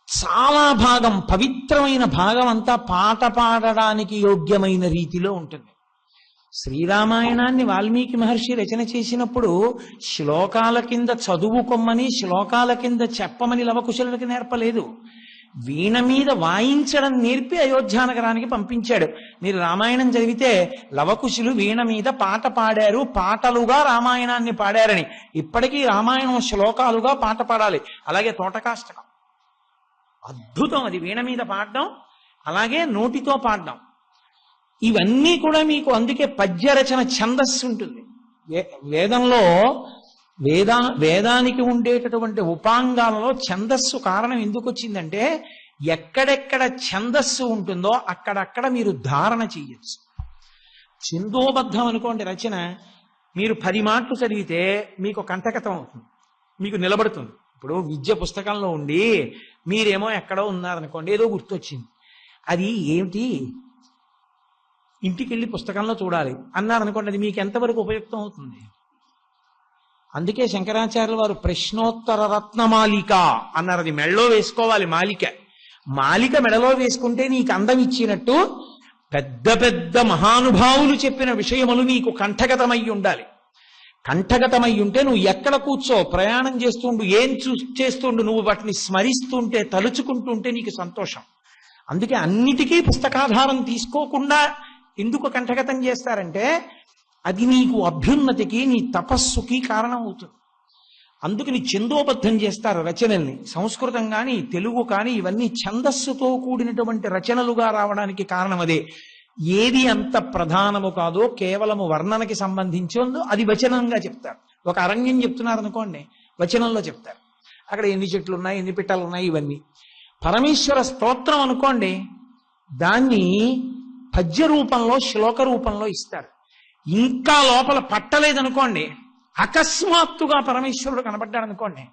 చాలా భాగం, పవిత్రమైన భాగం అంతా పాట పాడడానికి యోగ్యమైన రీతిలో ఉంటుంది. శ్రీరామాయణాన్ని వాల్మీకి మహర్షి రచన చేసినప్పుడు శ్లోకాల కింద చదువుకొమ్మని, శ్లోకాల కింద చెప్పమని లవకుశులకు నేర్పలేదు. వీణ మీద వాయించడం నేర్పి అయోధ్యానగరానికి పంపించాడు. మీరు రామాయణం చదివితే లవకుశులు వీణ మీద పాట పాడారు, పాటలుగా రామాయణాన్ని పాడారని. ఇప్పటికీ రామాయణం శ్లోకాలుగా పాట పాడాలి. అలాగే తోటకాష్టకం అద్భుతం, అది వీణ మీద పాడడం, అలాగే నోటితో పాడడం. ఇవన్నీ కూడా మీకు అందుకే పద్యరచన ఛందస్సు ఉంటుంది. వేదంలో వేదానికి ఉండేటటువంటి ఉపాంగాలలో ఛందస్సు కారణం ఎందుకు వచ్చిందంటే, ఎక్కడెక్కడ ఛందస్సు ఉంటుందో అక్కడక్కడ మీరు ధారణ చెయ్యొచ్చు. ఛందోబద్ధం అనుకోండి రచన, మీరు 10 మాటలు చదివితే మీకు కంఠగతం అవుతుంది, మీకు నిలబడుతుంది. ఇప్పుడు విద్య పుస్తకంలో ఉండి మీరేమో ఎక్కడో ఉన్నారనుకోండి, ఏదో గుర్తొచ్చింది, అది ఏమిటి ఇంటికి వెళ్ళి పుస్తకంలో చూడాలి అన్నారనుకోండి, అది మీకు ఎంతవరకు ఉపయుక్తం అవుతుంది? అందుకే శంకరాచార్యుల వారు ప్రశ్నోత్తర రత్నమాలిక అన్నారు. అది మెడలో వేసుకోవాలి. మాలిక మెడలో వేసుకుంటే నీకు అందం ఇచ్చినట్టు పెద్ద పెద్ద మహానుభావులు చెప్పిన విషయములు నీకు కంఠగతమై ఉండాలి. కంఠగతమై ఉంటే నువ్వు ఎక్కడ కూర్చో, ప్రయాణం చేస్తుండు, ఏం చేస్తుండు, నువ్వు వాటిని స్మరిస్తుంటే, తలుచుకుంటుంటే నీకు సంతోషం. అందుకే అన్నిటికీ పుస్తకాధారం తీసుకోకుండా ఎందుకు కంఠగతం చేస్తారంటే, అది నీకు అభ్యున్నతికి, నీ తపస్సుకి కారణం అవుతుంది. అందుకని ఛందోబద్ధం చేస్తారు రచనల్ని. సంస్కృతం కానీ తెలుగు కానీ ఇవన్నీ ఛందస్సుతో కూడినటువంటి రచనలుగా రావడానికి కారణం అదే. ఏది అంత ప్రధానము కాదో, కేవలము వర్ణనకి సంబంధించిందో అది వచనంగా చెప్తారు. ఒక అరణ్యం చెప్తున్నారు అనుకోండి, వచనంలో చెప్తారు. అక్కడ ఎన్ని చెట్లు ఉన్నాయి, ఎన్ని పిట్టలు ఉన్నాయి, ఇవన్నీ. పరమేశ్వర స్తోత్రం అనుకోండి, దాన్ని పద్య రూపంలో, శ్లోక రూపంలో ఇస్తారు. ఇంకా లోపల పట్టలేదనుకోండి, అకస్మాత్తుగా పరమేశ్వరుడు కనబడ్డాడు అనుకోండి,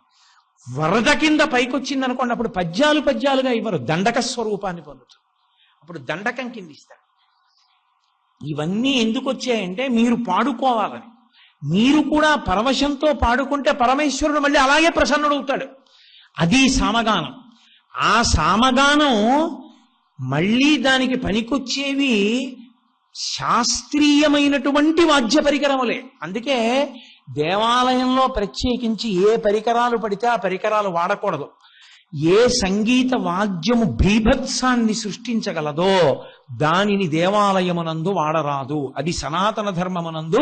వరద కింద పైకొచ్చింది అనుకోండి, అప్పుడు పద్యాలుగా ఇవ్వరు, దండక స్వరూపాన్ని పొందుతారు. అప్పుడు దండకం కింద ఇస్తారు. ఇవన్నీ ఎందుకు వచ్చాయంటే మీరు పాడుకోవాలని. మీరు కూడా పరవశంతో పాడుకుంటే పరమేశ్వరుడు మళ్ళీ అలాగే ప్రసన్నుడవుతాడు. అది సామగానం. ఆ సామగానం మళ్ళీ దానికి పనికొచ్చేవి శాస్త్రీయమైనటువంటి వాద్య పరికరములే. అందుకే దేవాలయంలో ప్రత్యేకించి ఏ పరికరాలు పడితే ఆ పరికరాలు వాడకూడదు. ఏ సంగీత వాద్యము భీభత్సాన్ని సృష్టించగలదో దానిని దేవాలయమునందు వాడరాదు. అది సనాతన ధర్మమునందు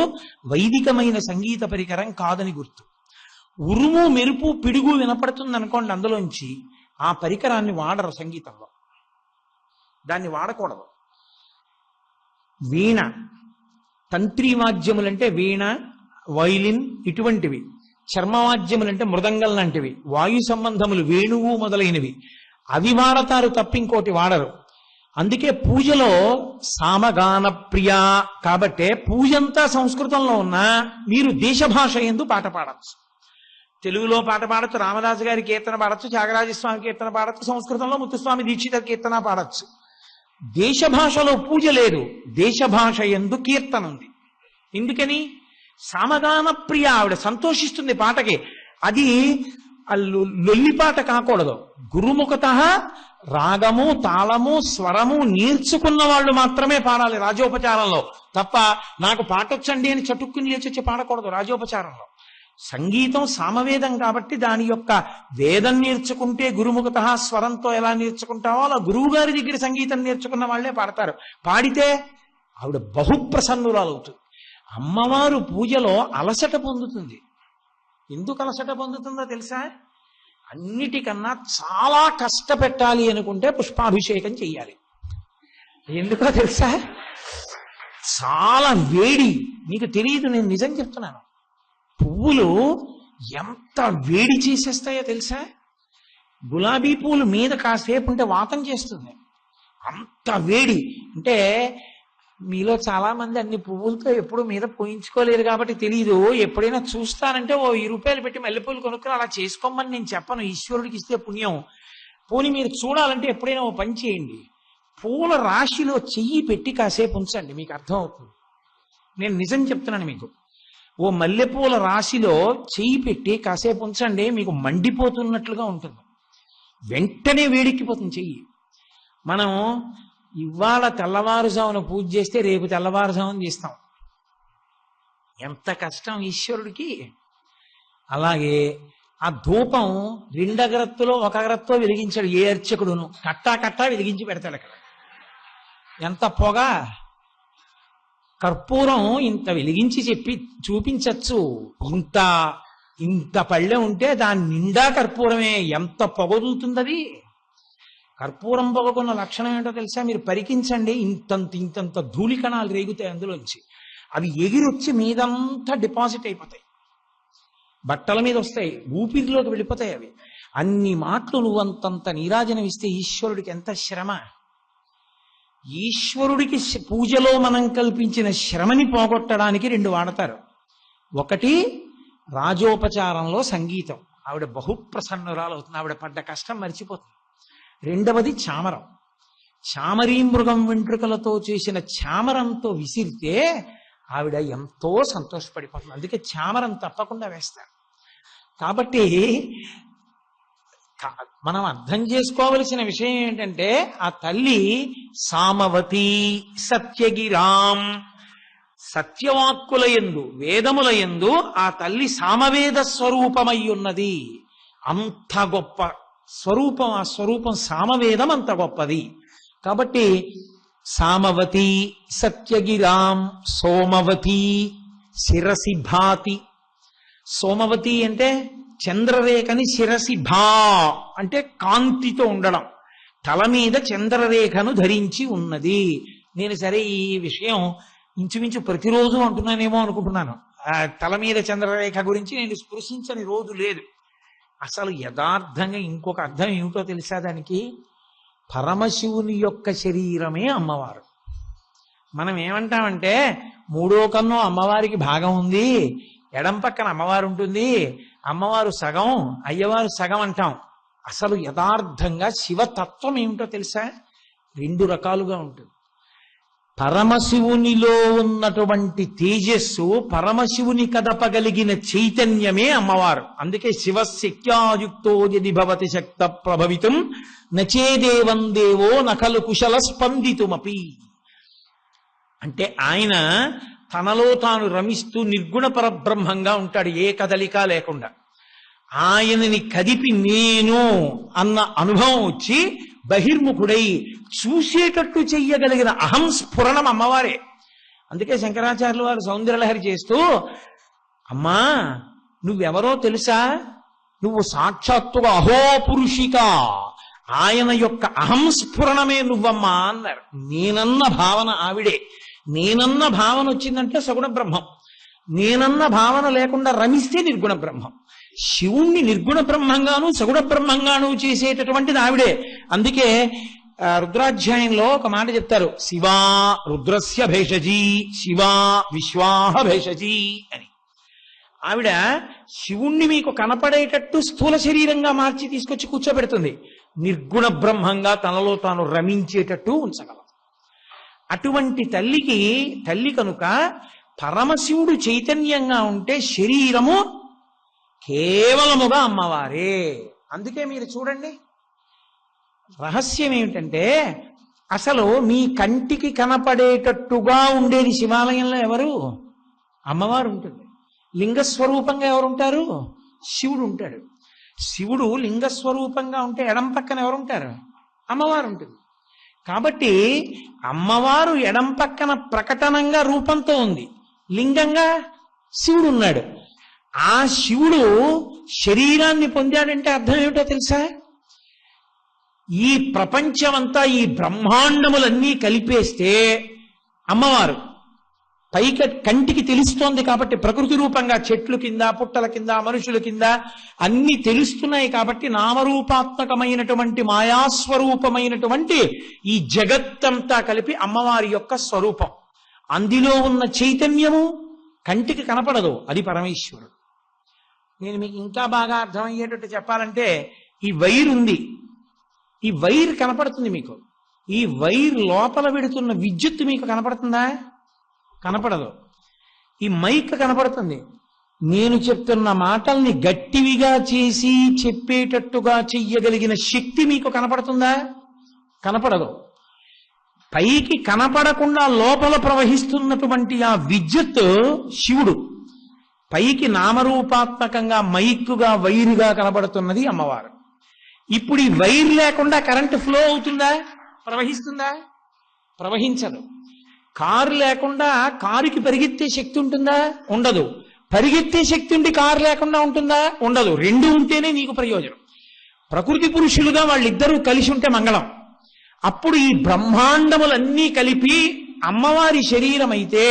వైదికమైన సంగీత పరికరం కాదని గుర్తు. ఉరుము, మెరుపు, పిడుగు వినపడుతుంది అనుకోండి, అందులోంచి ఆ పరికరాన్ని వాడరు సంగీతంలో, దాన్ని వాడకూడదు. వీణ, తంత్రి వాద్యములంటే వీణ, వైలిన్ ఇటువంటివి. చర్మవాద్యములంటే మృదంగం లాంటివి, వాయు సంబంధములు, వేణువు మొదలైనవి, అవి వాడతారు తప్ప ఇంకోటి వాడరు. అందుకే పూజలో సామగాన ప్రియ కాబట్టే పూజంతా సంస్కృతంలో ఉన్నా మీరు దేశభాష యందు పాట పాడచ్చు. తెలుగులో పాట పాడచ్చు, రామదాసు గారి కీర్తన పాడచ్చు, త్యాగరాజస్వామి కీర్తన పాడచ్చు, సంస్కృతంలో ముత్తుస్వామి దీక్షిత కీర్తన పాడచ్చు. దేశభాషలో పూజ లేదు, దేశభాష యందు కీర్తన ఉంది. ఎందుకని? సామగాన ప్రియ, ఆవిడ సంతోషిస్తుంది పాటకి. అది లొల్లిపాట కాకూడదు. గురుముఖత రాగము, తాళము, స్వరము నేర్చుకున్న వాళ్ళు మాత్రమే పాడాలి రాజోపచారంలో. తప్ప నాకు పాటొచ్చండి అని చటుక్కుని లేచొచ్చి పాడకూడదు రాజోపచారంలో. సంగీతం సామవేదం కాబట్టి దాని యొక్క వేదం నేర్చుకుంటే గురుముఖత స్వరంతో ఎలా నేర్చుకుంటావో అలా గురువు గారి దగ్గర సంగీతం నేర్చుకున్న వాళ్లే పాడతారు. పాడితే ఆవిడ బహుప్రసన్నురాలవుతుంది. అమ్మవారు పూజలో అలసట పొందుతుంది. ఎందుకు అలసట పొందుతుందో తెలుసా? అన్నిటికన్నా చాలా కష్టపెట్టాలి అనుకుంటే పుష్పాభిషేకం చెయ్యాలి. ఎందుకో తెలుసా? చాలా వేడి. మీకు తెలియదు, నేను నిజం చెప్తున్నాను. పువ్వులు ఎంత వేడి చేసేస్తాయో తెలుసా? గులాబీ పువ్వులు మీద కాసేపు ఉంటే వాతం చేస్తుంది, అంత వేడి. అంటే మీలో చాలా మంది అన్ని పువ్వులతో ఎప్పుడు మీద పోయించుకోలేరు కాబట్టి తెలియదు. ఎప్పుడైనా చూస్తానంటే ఓ 20 రూపాయలు పెట్టి మల్లెపూలు కొనుక్కుని అలా చేసుకోమని నేను చెప్పను. ఈశ్వరుడికి ఇస్తే పుణ్యం. పోనీ మీరు చూడాలంటే ఎప్పుడైనా ఓ పని చేయండి, పూల రాశిలో చెయ్యి పెట్టి కాసేపు ఉంచండి, మీకు అర్థం అవుతుంది. నేను నిజం చెప్తున్నాను మీకు. ఓ మల్లెపూల రాశిలో చెయ్యి పెట్టి కాసేపు ఉంచండి, మీకు మండిపోతున్నట్లుగా ఉంటుంది. వెంటనే వేడెక్కిపోతుంది చెయ్యి. మనం ఇవాళ తెల్లవారుజామున పూజ చేస్తే రేపు తెల్లవారుజామున చేస్తాం. ఎంత కష్టం ఈశ్వరుడికి. అలాగే ఆ ధూపం 2 అగరత్తులో 1 అగరత్తో వెలిగించాడు ఏ అర్చకుడును. కట్టా కట్టా వెలిగించి పెడతాడు అక్కడ. ఎంత పొగ! కర్పూరం ఇంత వెలిగించి చూపించచ్చు. ఇంత ఇంత పళ్ళె ఉంటే దాని నిండా కర్పూరమే. ఎంత పొగదుతుంది అది. కర్పూరం పొగకున్న లక్షణం ఏంటో తెలుసా? మీరు పరికించండి, ఇంతంత ధూళికణాలు రేగుతాయి అందులోంచి. అవి ఎగిరొచ్చి మీదంతా డిపాజిట్ అయిపోతాయి, బట్టల మీద వస్తాయి, ఊపిరిలోకి వెళ్ళిపోతాయి అవి. అన్ని మాటలు నువ్వు అంతంత నీరాజనం ఇస్తే ఈశ్వరుడికి ఎంత శ్రమ. ఈశ్వరుడికి పూజలో మనం కల్పించిన శ్రమని పోగొట్టడానికి 2 వాడతారు. ఒకటి రాజోపచారంలో సంగీతం, ఆవిడ బహుప్రసన్నురాలు అవుతుంది, ఆవిడ పడ్డ కష్టం మర్చిపోతుంది. రెండవది చామరం. చామరీ మృగం వెంట్రుకలతో చేసిన చామరంతో విసిరితే ఆవిడ ఎంతో సంతోషపడిపోతుంది. అందుకే చామరం తప్పకుండా వేస్తారు. కాబట్టి మనం అర్థం చేసుకోవలసిన విషయం ఏంటంటే, ఆ తల్లి సామవతి సత్యగిరాం, సత్యవాక్కుల యందు వేదముల యందు ఆ తల్లి సామవేద స్వరూపమై ఉన్నది. అంత గొప్ప స్వరూపం, ఆ స్వరూపం సామవేదం అంత గొప్పది. కాబట్టి సామవతి సత్యగిరాం సోమవతి శిరసి భాతి. సోమవతి అంటే చంద్రరేఖని, శిరసి భా అంటే కాంతితో ఉండడం, తల మీద చంద్రరేఖను ధరించి ఉన్నది. నేను సరే ఈ విషయం ఇంచుమించు ప్రతిరోజు అంటున్నానేమో అనుకుంటున్నాను. తల మీద చంద్రరేఖ గురించి నేను స్పృశించని రోజు లేదు. అసలు యథార్థంగా ఇంకొక అర్థం ఏమిటో తెలుసా దానికి? పరమశివుని యొక్క శరీరమే అమ్మవారు. మనం ఏమంటామంటే 3వ కన్ను అమ్మవారికి భాగం ఉంది, ఎడం పక్కన అమ్మవారు ఉంటుంది, అమ్మవారు సగం అయ్యవారు సగం అంటాం. అసలు యథార్థంగా శివతత్వం ఏమిటో తెలుసా? 2 రకాలుగా ఉంటుంది. పరమశివునిలో ఉన్నటువంటి తేజస్సు, పరమశివుని కదపగలిగిన చైతన్యమే అమ్మవారు. అందుకే శివశక్త్యాయుక్తో యది భవతి శక్త ప్రభవితం నచేదేవం దేవో నఖలు కుశల స్పందితుమపి. అంటే ఆయన తనలో తాను రమిస్తూ నిర్గుణ పరబ్రహ్మంగా ఉంటాడు, ఏ కదలిక లేకుండా. ఆయనని కదిపి నేను అన్న అనుభవం వచ్చి బహిర్ముఖుడై చూసేటట్టు చెయ్యగలిగిన అహం స్ఫురణం అమ్మవారే. అందుకే శంకరాచార్యులు వారు సౌందర్యలహరి చేస్తూ, అమ్మా నువ్వెవరో తెలుసా? నువ్వు సాక్షాత్తుగా అహోపురుషిక, ఆయన యొక్క అహం స్ఫురణమే నువ్వమ్మా అన్నారు. నేనన్న భావన ఆవిడే. నేనన్న భావన వచ్చిందంటే సగుణ బ్రహ్మం. నేనన్న భావన లేకుండా రమిస్తే నిర్గుణ బ్రహ్మం. శివుణ్ణి నిర్గుణ బ్రహ్మంగాను సగుణ బ్రహ్మంగాను చేసేటటువంటిది ఆవిడే. అందుకే రుద్రాధ్యాయంలో ఒక మాట చెప్తారు, శివా రుద్రస్య భేషజీ శివా విశ్వాహ భేషజీ అని. ఆవిడ శివుణ్ణి మీకు కనపడేటట్టు స్థూల శరీరంగా మార్చి తీసుకొచ్చి కూర్చోబెడుతుంది, నిర్గుణ బ్రహ్మంగా తనలో తాను రమించేటట్టు ఉంచగలదు. అటువంటి తల్లి కనుక పరమశివుడు చైతన్యంగా ఉంటే శరీరము కేవలముగా అమ్మవారే. అందుకే మీరు చూడండి, రహస్యం ఏమిటంటే అసలు మీ కంటికి కనపడేటట్టుగా ఉండేది శివాలయంలో ఎవరు? అమ్మవారు ఉంటుంది. లింగస్వరూపంగా ఎవరుంటారు? శివుడు ఉంటాడు. శివుడు లింగస్వరూపంగా ఉంటే ఎడం పక్కన ఎవరుంటారు? అమ్మవారు ఉంటుంది. కాబట్టి అమ్మవారు ఎడం పక్కన ప్రకటనంగా రూపంతో ఉంది, లింగంగా శివుడు ఉన్నాడు. ఆ శివుడు శరీరాన్ని పొందాడంటే అర్థం ఏమిటో తెలుసా? ఈ ప్రపంచమంతా, ఈ బ్రహ్మాండములన్నీ కలిపేస్తే అమ్మవారు పైకి కంటికి తెలుస్తోంది కాబట్టి, ప్రకృతి రూపంగా చెట్లు కింద, పుట్టల కింద, మనుషుల కింద అన్ని తెలుస్తున్నాయి కాబట్టి, నామరూపాత్మకమైనటువంటి మాయాస్వరూపమైనటువంటి ఈ జగత్తంతా కలిపి అమ్మవారి యొక్క స్వరూపం. అందులో ఉన్న చైతన్యము కంటికి కనపడదు, అది పరమేశ్వరుడు. నేను మీకు ఇంకా బాగా అర్థమయ్యేటట్టు చెప్పాలంటే, ఈ వైర్ ఉంది, ఈ వైర్ కనపడుతుంది మీకు. ఈ వైర్ లోపల పెడుతున్న విద్యుత్ మీకు కనపడుతుందా? కనపడదు. ఈ మైక్ కనపడుతుంది. నేను చెప్తున్న మాటల్ని గట్టివిగా చేసి చెప్పేటట్టుగా చెయ్యగలిగిన శక్తి మీకు కనపడుతుందా? కనపడదు. పైకి కనపడకుండా లోపల ప్రవహిస్తున్నటువంటి ఆ విద్యుత్ శివుడు, పైకి నామరూపాత్మకంగా మైక్కుగా వైరుగా కనబడుతున్నది అమ్మవారు. ఇప్పుడు ఈ వైర్ లేకుండా కరెంటు ఫ్లో అవుతుందా? ప్రవహిస్తుందా? ప్రవహించదు. కారు లేకుండా కారుకి పరిగెత్తే శక్తి ఉంటుందా? ఉండదు. పరిగెత్తే శక్తి ఉండి కారు లేకుండా ఉంటుందా? ఉండదు. రెండు ఉంటేనే నీకు ప్రయోజనం. ప్రకృతి పురుషులుగా వాళ్ళిద్దరూ కలిసి ఉంటే మంగళం. అప్పుడు ఈ బ్రహ్మాండములన్నీ కలిపి అమ్మవారి శరీరం అయితే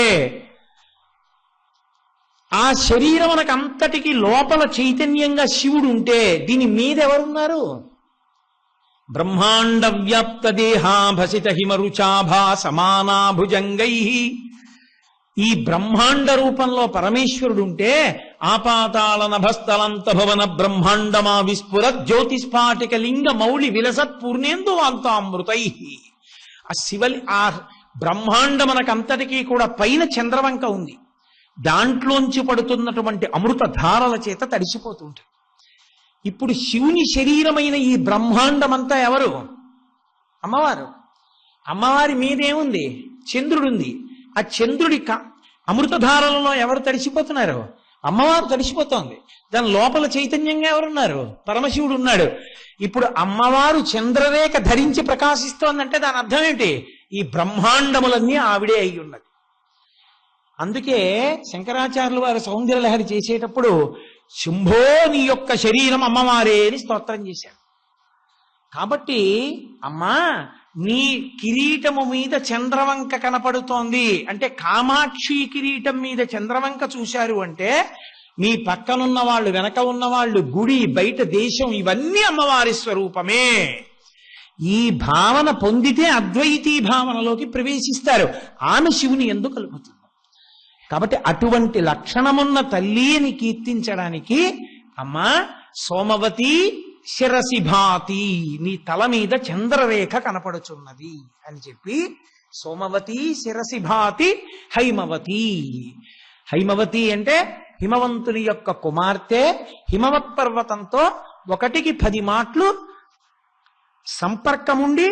ఆ శరీరమునకంతటికి లోపల చైతన్యంగా శివుడు ఉంటే దీని మీద ఎవరున్నారు? బ్రహ్మాండ వ్యాప్త దేహాభసిత హిమరుచాభా సమానా భుజంగై. ఈ బ్రహ్మాండ రూపంలో పరమేశ్వరుడు ఉంటే ఆపాతాళ నభస్థలంత భవన బ్రహ్మాండమా విస్ఫుర జ్యోతిస్ఫాటిక లింగ మౌళి విలసత్ పూర్ణేందు వాంతామృతై. ఆ బ్రహ్మాండమునకంతటికీ కూడా పైన చంద్రవంక ఉంది. దాంట్లోంచి పడుతున్నటువంటి అమృత ధారల చేత తడిసిపోతుంటుంది. ఇప్పుడు శివుని శరీరమైన ఈ బ్రహ్మాండమంతా ఎవరు? అమ్మవారు. అమ్మవారి మీదేముంది? చంద్రుడుంది. ఆ చంద్రుడి అమృతధారలలో ఎవరు తడిసిపోతున్నారు? అమ్మవారు తడిసిపోతోంది. దాని లోపల చైతన్యంగా ఎవరున్నారు? పరమశివుడు ఉన్నాడు. ఇప్పుడు అమ్మవారు చంద్రరేఖ ధరించి ప్రకాశిస్తోందంటే దాని అర్థం ఏంటి? ఈ బ్రహ్మాండములన్నీ ఆవిడే అయి ఉన్నది. అందుకే శంకరాచార్యులు వారు సౌందర్యలహరి చేసేటప్పుడు శంభో నీ యొక్క శరీరం అమ్మవారే అని స్తోత్రం చేశారు. కాబట్టి అమ్మా నీ కిరీటము మీద చంద్రవంక కనపడుతోంది అంటే కామాక్షి కిరీటం మీద చంద్రవంక చూశారు అంటే నీ పక్కనున్న వాళ్ళు, వెనక ఉన్నవాళ్ళు, గుడి బయట దేశం ఇవన్నీ అమ్మవారి స్వరూపమే. ఈ భావన పొందితే అద్వైతీ భావనలోకి ప్రవేశిస్తారు. ఆమె శివుని ఎందుకు కలుపుతుంది. కాబట్టి అటువంటి లక్షణమున్న తల్లిని కీర్తించడానికి అమ్మా సోమవతి శిరసి భాతి, నీ తల మీద చంద్రరేఖ కనపడుచున్నది అని చెప్పి సోమవతి శిరసి భాతి హైమవతి. హైమవతి అంటే హిమవంతుని యొక్క కుమార్తె. హిమవత్ పర్వతంతో 1కి 10 మాటలు సంపర్కముండి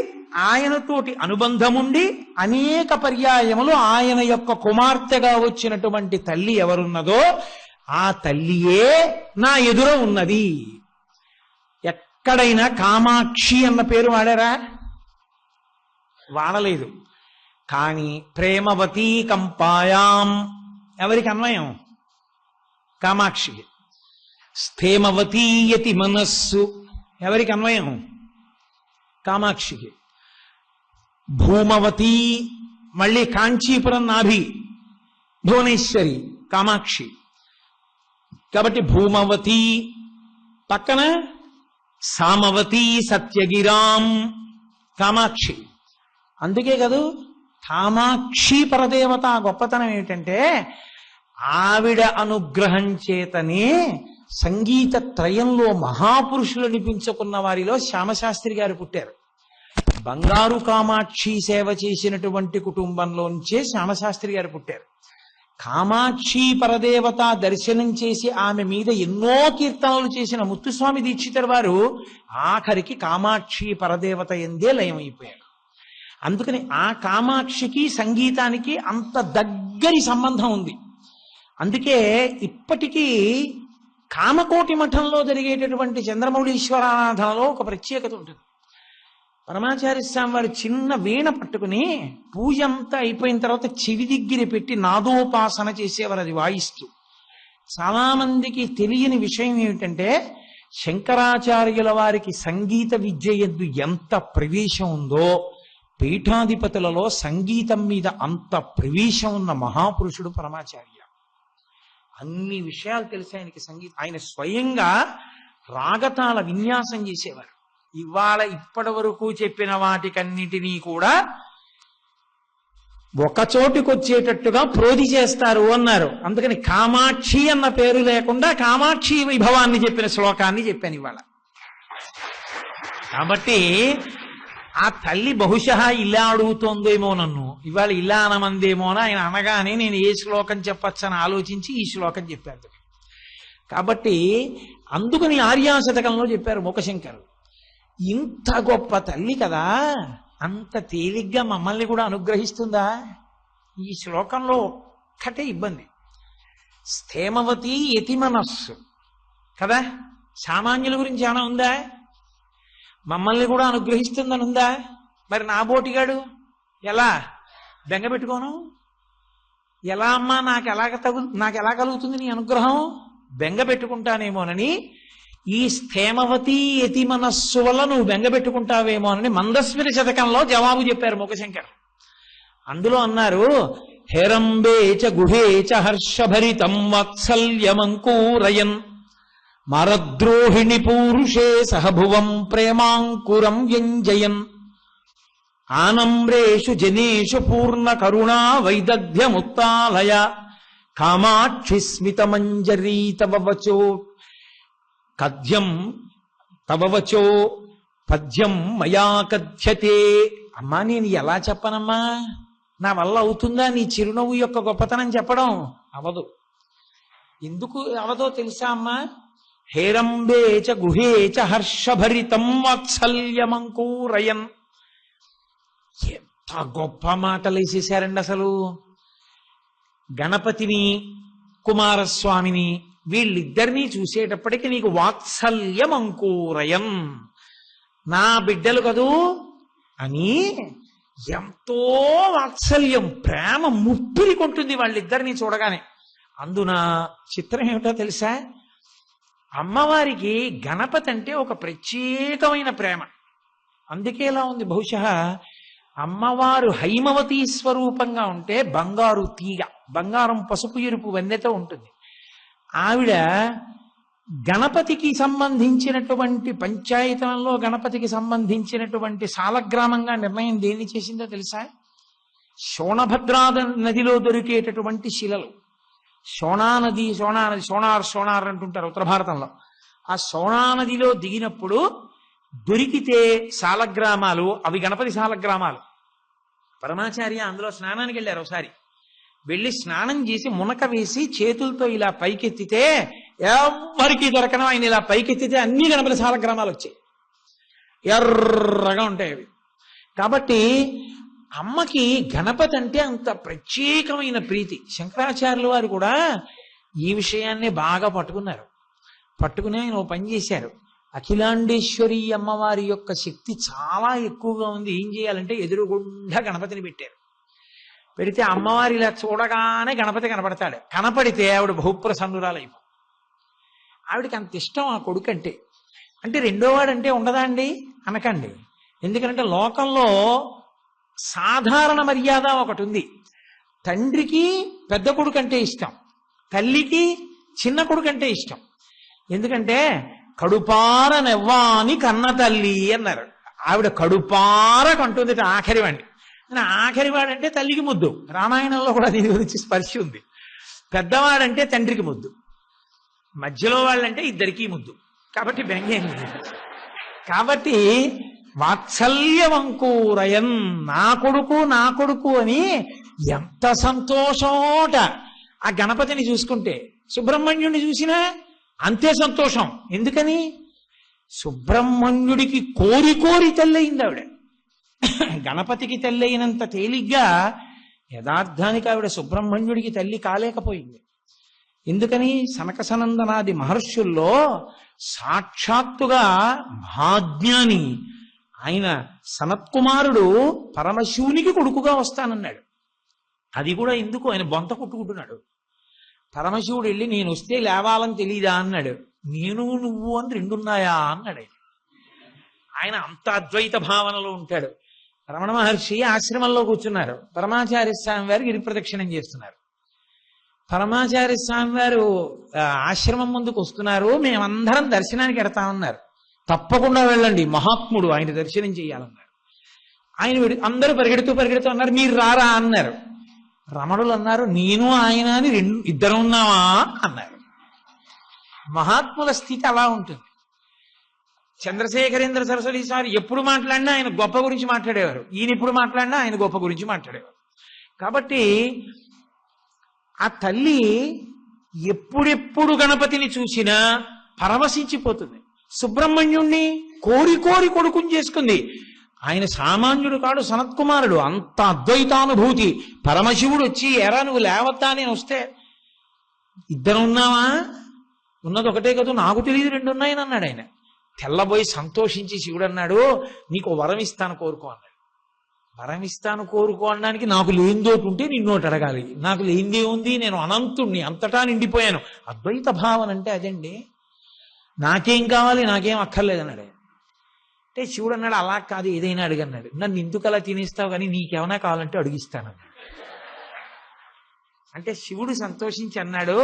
ఆయనతోటి అనుబంధముండి అనేక పర్యాయములు ఆయన యొక్క కుమార్తెగా వచ్చినటువంటి తల్లి ఎవరున్నదో ఆ తల్లియే నా ఎదుర ఉన్నది. ఎక్కడైనా కామాక్షి అన్న పేరు వాడారా? వాడలేదు. కానీ ప్రేమవతి కంపాయాం ఎవరికి అన్వయం? కామాక్షికి. స్థేమవతీయతి మనస్సు ఎవరికి అన్వయం? కామాక్షికి. భూమవతి మళ్ళీ కాంచీపురం నాభి భువనేశ్వరి కామాక్షి. కాబట్టి భూమవతి పక్కన సామవతి సత్యగిరాం కామాక్షి. అందుకే కదూ కామాక్షి పరదేవత గొప్పతనం ఏమిటంటే ఆవిడ అనుగ్రహం చేతనే సంగీత త్రయంలో మహాపురుషులు అనిపించుకున్న వారిలో శ్యామశాస్త్రి గారు పుట్టారు. బంగారు కామాక్షి సేవ చేసినటువంటి కుటుంబంలోంచే శ్యామశాస్త్రి గారు పుట్టారు. కామాక్షి పరదేవత దర్శనం చేసి ఆమె మీద ఎన్నో కీర్తనలు చేసిన ముత్తుస్వామి దీక్షితుల వారు ఆఖరికి కామాక్షి పరదేవత ఎందే లయమైపోయారు. అందుకని ఆ కామాక్షికి సంగీతానికి అంత దగ్గరి సంబంధం ఉంది. అందుకే ఇప్పటికీ కామకోటి మఠంలో జరిగేటటువంటి చంద్రమౌళీశ్వరారాధనలో ఒక ప్రత్యేకత ఉంటుంది. పరమాచార్య స్వామి వారు చిన్న వీణ పట్టుకుని పూజ అంతా అయిపోయిన తర్వాత చెవి దగ్గర పెట్టి నాదోపాసన చేసేవారు అది వాయిస్తూ. చాలా మందికి తెలియని విషయం ఏమిటంటే శంకరాచార్యుల వారికి సంగీత విద్య యందు ఎంత ప్రవేశం ఉందో పీఠాధిపతులలో సంగీతం మీద అంత ప్రవేశం ఉన్న మహాపురుషుడు పరమాచార్య. అన్ని విషయాలు తెలిసి ఆయనకి సంగీతం. ఆయన స్వయంగా రాగతాల విన్యాసం చేసేవారు. ఇవాళ ఇప్పటి వరకు చెప్పిన వాటికన్నిటినీ కూడా ఒక చోటుకు వచ్చేటట్టుగా ప్రోధి చేస్తారు అన్నారు. అందుకని కామాక్షి అన్న పేరు లేకుండా కామాక్షి వైభవాన్ని చెప్పిన శ్లోకాన్ని చెప్పాను ఇవాళ. కాబట్టి ఆ తల్లి బహుశా ఇలా అడుగుతోందేమో నన్ను, ఇవాళ ఇలా అనమందేమో అని ఆయన అనగానే నేను ఏ శ్లోకం చెప్పచ్చని ఆలోచించి ఈ శ్లోకం చెప్పారు. కాబట్టి అందుకని ఆర్యాశతకంలో చెప్పారు మూకశంకరు, ఇంత గొప్ప తల్లి కదా, అంత తేలిగ్గా మమ్మల్ని కూడా అనుగ్రహిస్తుందా? ఈ శ్లోకంలో ఒక్కటే ఇబ్బంది, స్థేమవతి యతి మనస్సు కదా, సామాన్యుల గురించి ఏమైనా ఉందా? మమ్మల్ని కూడా అనుగ్రహిస్తుందని ఉందా? మరి నా బోటిగాడు ఎలా బెంగ పెట్టుకోను? ఎలా అమ్మా నాకు ఎలా కలుగుతుంది నీ అనుగ్రహం? బెంగ పెట్టుకుంటానేమోనని, ఈ స్థేమవతి యతి మనస్సు వల్ల నువ్వు బెంగ పెట్టుకుంటావేమోనని మందస్మిత శతకంలో జవాబు చెప్పారు మూకశంకర్. అందులో అన్నారు, హేరంబేచ గుహేచ హర్షభరితం వాత్సల్యమంకూరయన్ మరద్రోహిణి పూరుషే సహభువం ప్రేమాంకురం వ్యంజయన్ ఆనమ్రేషు జనేషు పూర్ణ కరుణా వైదగ్ధ్యముత్తాలయ కామాక్షి స్మితమంజరీ తవ వచో కథ్యం తవ వచో పద్యం మయా కథ్యతే. అమ్మా నేను ఎలా చెప్పనమ్మా, నా వల్ల అవుతుందా నీ చిరునవ్వు యొక్క గొప్పతనం చెప్పడం? అవదు. ఎందుకు అవదో తెలుసా అమ్మా? హేరంబేచ గుహేచ హర్షభరితం వాత్సల్యమంకూరయన్. ఎంత గొప్ప మాటలు వేసేశారండి అసలు. గణపతిని కుమారస్వామిని వీళ్ళిద్దరినీ చూసేటప్పటికి నీకు వాత్సల్యమంకూరయన్, నా బిడ్డలు కదూ అని ఎంతో వాత్సల్యం, ప్రేమ ముప్పిరి కొంటుంది వాళ్ళిద్దరినీ చూడగానే. అందున చిత్రం ఏమిటో తెలుసా? అమ్మవారికి గణపతి అంటే ఒక ప్రత్యేకమైన ప్రేమ. అందుకే ఇలా ఉంది. బహుశా అమ్మవారు హైమవతీ స్వరూపంగా ఉంటే బంగారు తీగ, బంగారం పసుపు ఎరుపు వెన్నెతో ఉంటుంది. ఆవిడ గణపతికి సంబంధించినటువంటి పంచాయతనంలో గణపతికి సంబంధించినటువంటి సాలగ్రామంగా నిర్ణయం దేన్ని చేసిందో తెలుసా? శోణభద్రా నదిలో దొరికేటటువంటి శిలలు. శోణానది సోనార్ అంటుంటారు ఉత్తర భారతంలో. ఆ శోణానదిలో దిగినప్పుడు దొరికితే సాలగ్రామాలు, అవి గణపతి సాలగ్రామాలు. పరమాచార్య అందులో స్నానానికి వెళ్ళారు. ఒకసారి వెళ్ళి స్నానం చేసి మునక వేసి చేతులతో ఇలా పైకెత్తితే ఎవరికి దొరకను, ఆయన ఇలా పైకెత్తితే అన్ని గణపతి సాలగ్రామాలు వచ్చాయి, ఎర్రగా ఉంటాయి అవి. కాబట్టి అమ్మకి గణపతి అంటే అంత ప్రత్యేకమైన ప్రీతి. శంకరాచార్యుల వారు కూడా ఈ విషయాన్నే బాగా పట్టుకున్నారు. పట్టుకుని ఆయన ఓ పని చేశారు. అఖిలాండేశ్వరి అమ్మవారి యొక్క శక్తి చాలా ఎక్కువగా ఉంది, ఏం చేయాలంటే ఎదురుగుండా గణపతిని పెట్టారు. పెడితే అమ్మవారి ఇలా చూడగానే గణపతి కనపడతాడు. కనపడితే ఆవిడ బహుప్రసన్నురాలైపో. ఆవిడకి అంత ఇష్టం ఆ కొడుకు అంటే. అంటే రెండోవాడంటే ఉండదా అండి అనకండి. ఎందుకంటే లోకంలో సాధారణ మర్యాద ఒకటి ఉంది. తండ్రికి పెద్ద కొడుకు అంటే ఇష్టం, తల్లికి చిన్న కొడుకు అంటే ఇష్టం. ఎందుకంటే కడుపార నెవ్వాని కన్న తల్లి అన్నారు. ఆవిడ కడుపార కంటుంది ఆఖరి వాడిని. ఆఖరి వాడంటే తల్లికి ముద్దు. రామాయణంలో కూడా దీని గురించి స్పర్శ ఉంది. పెద్దవాడంటే తండ్రికి ముద్దు, మధ్యలో వాళ్ళంటే ఇద్దరికీ ముద్దు. కాబట్టి బెంగేం లేదు. కాబట్టి వాత్సల్యమంకూరయన్, నా కొడుకు అని ఎంత సంతోషమోట. ఆ గణపతిని చూసుకుంటే సుబ్రహ్మణ్యుడిని చూసినా అంతే సంతోషం. ఎందుకని? సుబ్రహ్మణ్యుడికి కోరి కోరి తెల్లయింది ఆవిడ. గణపతికి తెల్లయినంత తేలిగ్గా యథార్థానికి ఆవిడ సుబ్రహ్మణ్యుడికి తల్లి కాలేకపోయింది. ఎందుకని? సనకసనందనాది మహర్షుల్లో సాక్షాత్తుగా మహాజ్ఞాని ఆయన సనత్కుమారుడు పరమశివునికి కొడుకుగా వస్తానన్నాడు. అది కూడా ఎందుకు? ఆయన బొంత కుట్టుకుంటున్నాడు. పరమశివుడు వెళ్ళి నేను వస్తే లేవాలని తెలీదా అన్నాడు. నేను నువ్వు అని రెండున్నాయా అన్నాడు. ఆయన అంత అద్వైత భావనలో ఉంటాడు. రమణ మహర్షి ఆశ్రమంలో కూర్చున్నారు. పరమాచార్య స్వామి వారు గిరి ప్రదక్షిణం చేస్తున్నారు. పరమాచార్య స్వామి వారు ఆశ్రమం ముందుకు వస్తున్నారు. మేమందరం దర్శనానికి ఎడతామన్నారు. తప్పకుండా వెళ్ళండి, మహాత్ముడు, ఆయన దర్శనం చేయాలన్నారు. ఆయన అందరూ పరిగెడుతూ అన్నారు, మీరు రారా అన్నారు. రమణులు అన్నారు, నేను ఆయన అని ఇద్దరు ఉన్నావా అన్నారు. మహాత్ముల స్థితి అలా ఉంటుంది. చంద్రశేఖరేంద్ర సరస్వతి సార్ ఎప్పుడు మాట్లాడినా ఆయన గొప్ప గురించి మాట్లాడేవారు, ఈయన ఎప్పుడు మాట్లాడినా ఆయన గొప్ప గురించి మాట్లాడేవారు. కాబట్టి ఆ తల్లి ఎప్పుడెప్పుడు గణపతిని చూసినా పరవశించిపోతుంది. సుబ్రహ్మణ్యుణ్ణి కోరి కోరి కొడుకుని చేసుకుంది. ఆయన సామాన్యుడు కాడు, సనత్కుమారుడు, అంత అద్వైతానుభూతి. పరమశివుడు వచ్చి ఎరా నువ్వు లేవద్దా నేను వస్తే, ఇద్దరు ఉన్నావా, ఉన్నది ఒకటే కదా, నాకు తెలియదు రెండు ఉన్నాయని అన్నాడు. ఆయన తెల్లబోయి సంతోషించి శివుడు అన్నాడు, నీకు వరం ఇస్తాను కోరుకో అన్నాడు. వరం ఇస్తాను కోరుకో అనడానికి నాకు లేనిదోటి ఉంటే నిన్నోటి అడగాలి, నాకు లేనిదే ఉంది, నేను అనంతుణ్ణి, అంతటా నిండిపోయాను. అద్వైత భావన అంటే అదండి. నాకేం కావాలి, నాకేం అక్కర్లేదన్నాడు. అంటే శివుడు అన్నాడు, అలా కాదు ఏదైనా అడిగన్నాడు. నన్ను ఎందుకు అలా తినేస్తావు కానీ నీకేమైనా కావాలంటే అడిగిస్తానన్నాడు. అంటే శివుడు సంతోషించి అన్నాడు,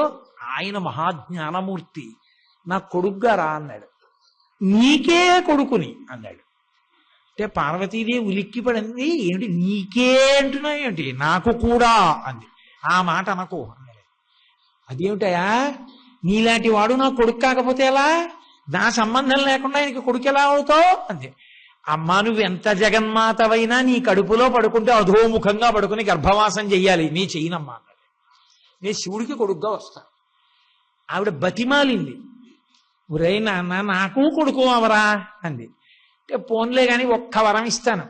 ఆయన మహాజ్ఞానమూర్తి, నా కొడుగ్గా రా అన్నాడు. నీకే కొడుకుని అన్నాడు. అంటే పార్వతీదేవి ఉలిక్కిపడింది, ఏమిటి నీకే అంటున్నావు ఏమిటి, నాకు కూడా అంది. ఆ మాట అనకు అన్నాడు. అదేమిటయా, నీలాంటి వాడు నా కొడుకు కాకపోతే ఎలా, నా సంబంధం లేకుండా ఆయనకి కొడుకు ఎలా అవుతావు అంది. అమ్మా నువ్వు ఎంత జగన్మాతవైనా నీ కడుపులో పడుకుంటే అధోముఖంగా పడుకుని గర్భవాసం చెయ్యాలి, నీ చెయ్యనమ్మా అన్నాడు. నేను శివుడికి కొడుకుగా వస్తాను. ఆవిడ బతిమాలింది, ఒరే నాన్న నాకు కొడుకు అవరా అంది. అంటే పోన్లే కానీ ఒక్క వరం ఇస్తాను,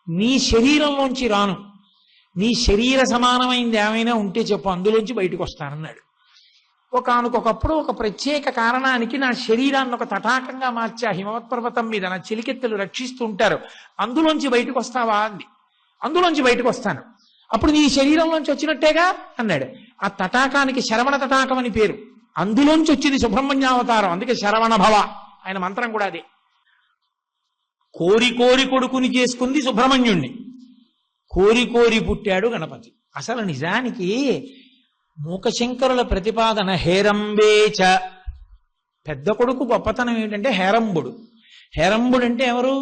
నీ శరీరంలోంచి రాను, నీ శరీర సమానమైంది ఏమైనా ఉంటే చెప్పు, అందులోంచి బయటకు వస్తానన్నాడు. ఒకనకొకప్పుడు ఒక ప్రత్యేక కారణానికి నా శరీరాన్ని ఒక తటాకంగా మార్చా హిమవత్ పర్వతం మీద, నా చిలికెత్తలు రక్షిస్తూ ఉంటారు, అందులోంచి బయటకు వస్తావా అంది. అందులోంచి బయటకు వస్తాను. అప్పుడు నీ శరీరంలోంచి వచ్చినట్టేగా అన్నాడు. ఆ తటాకానికి శరవణ తటాకం అని పేరు, అందులోంచి వచ్చింది సుబ్రహ్మణ్యావతారం, అందుకే శరవణ భవ ఆయన మంత్రం కూడా అదే. కోరి కోరి కొడుకుని చేసుకుంది సుబ్రహ్మణ్యుణ్ణి, కోరి కోరి పుట్టాడు గణపతి. అసలు నిజానికి మూకశంకరుల ప్రతిపాదన హేరంబేచ, పెద్ద కొడుకు గొప్పతనం ఏమిటంటే హేరంబుడు. హేరంబుడు అంటే ఎవరు,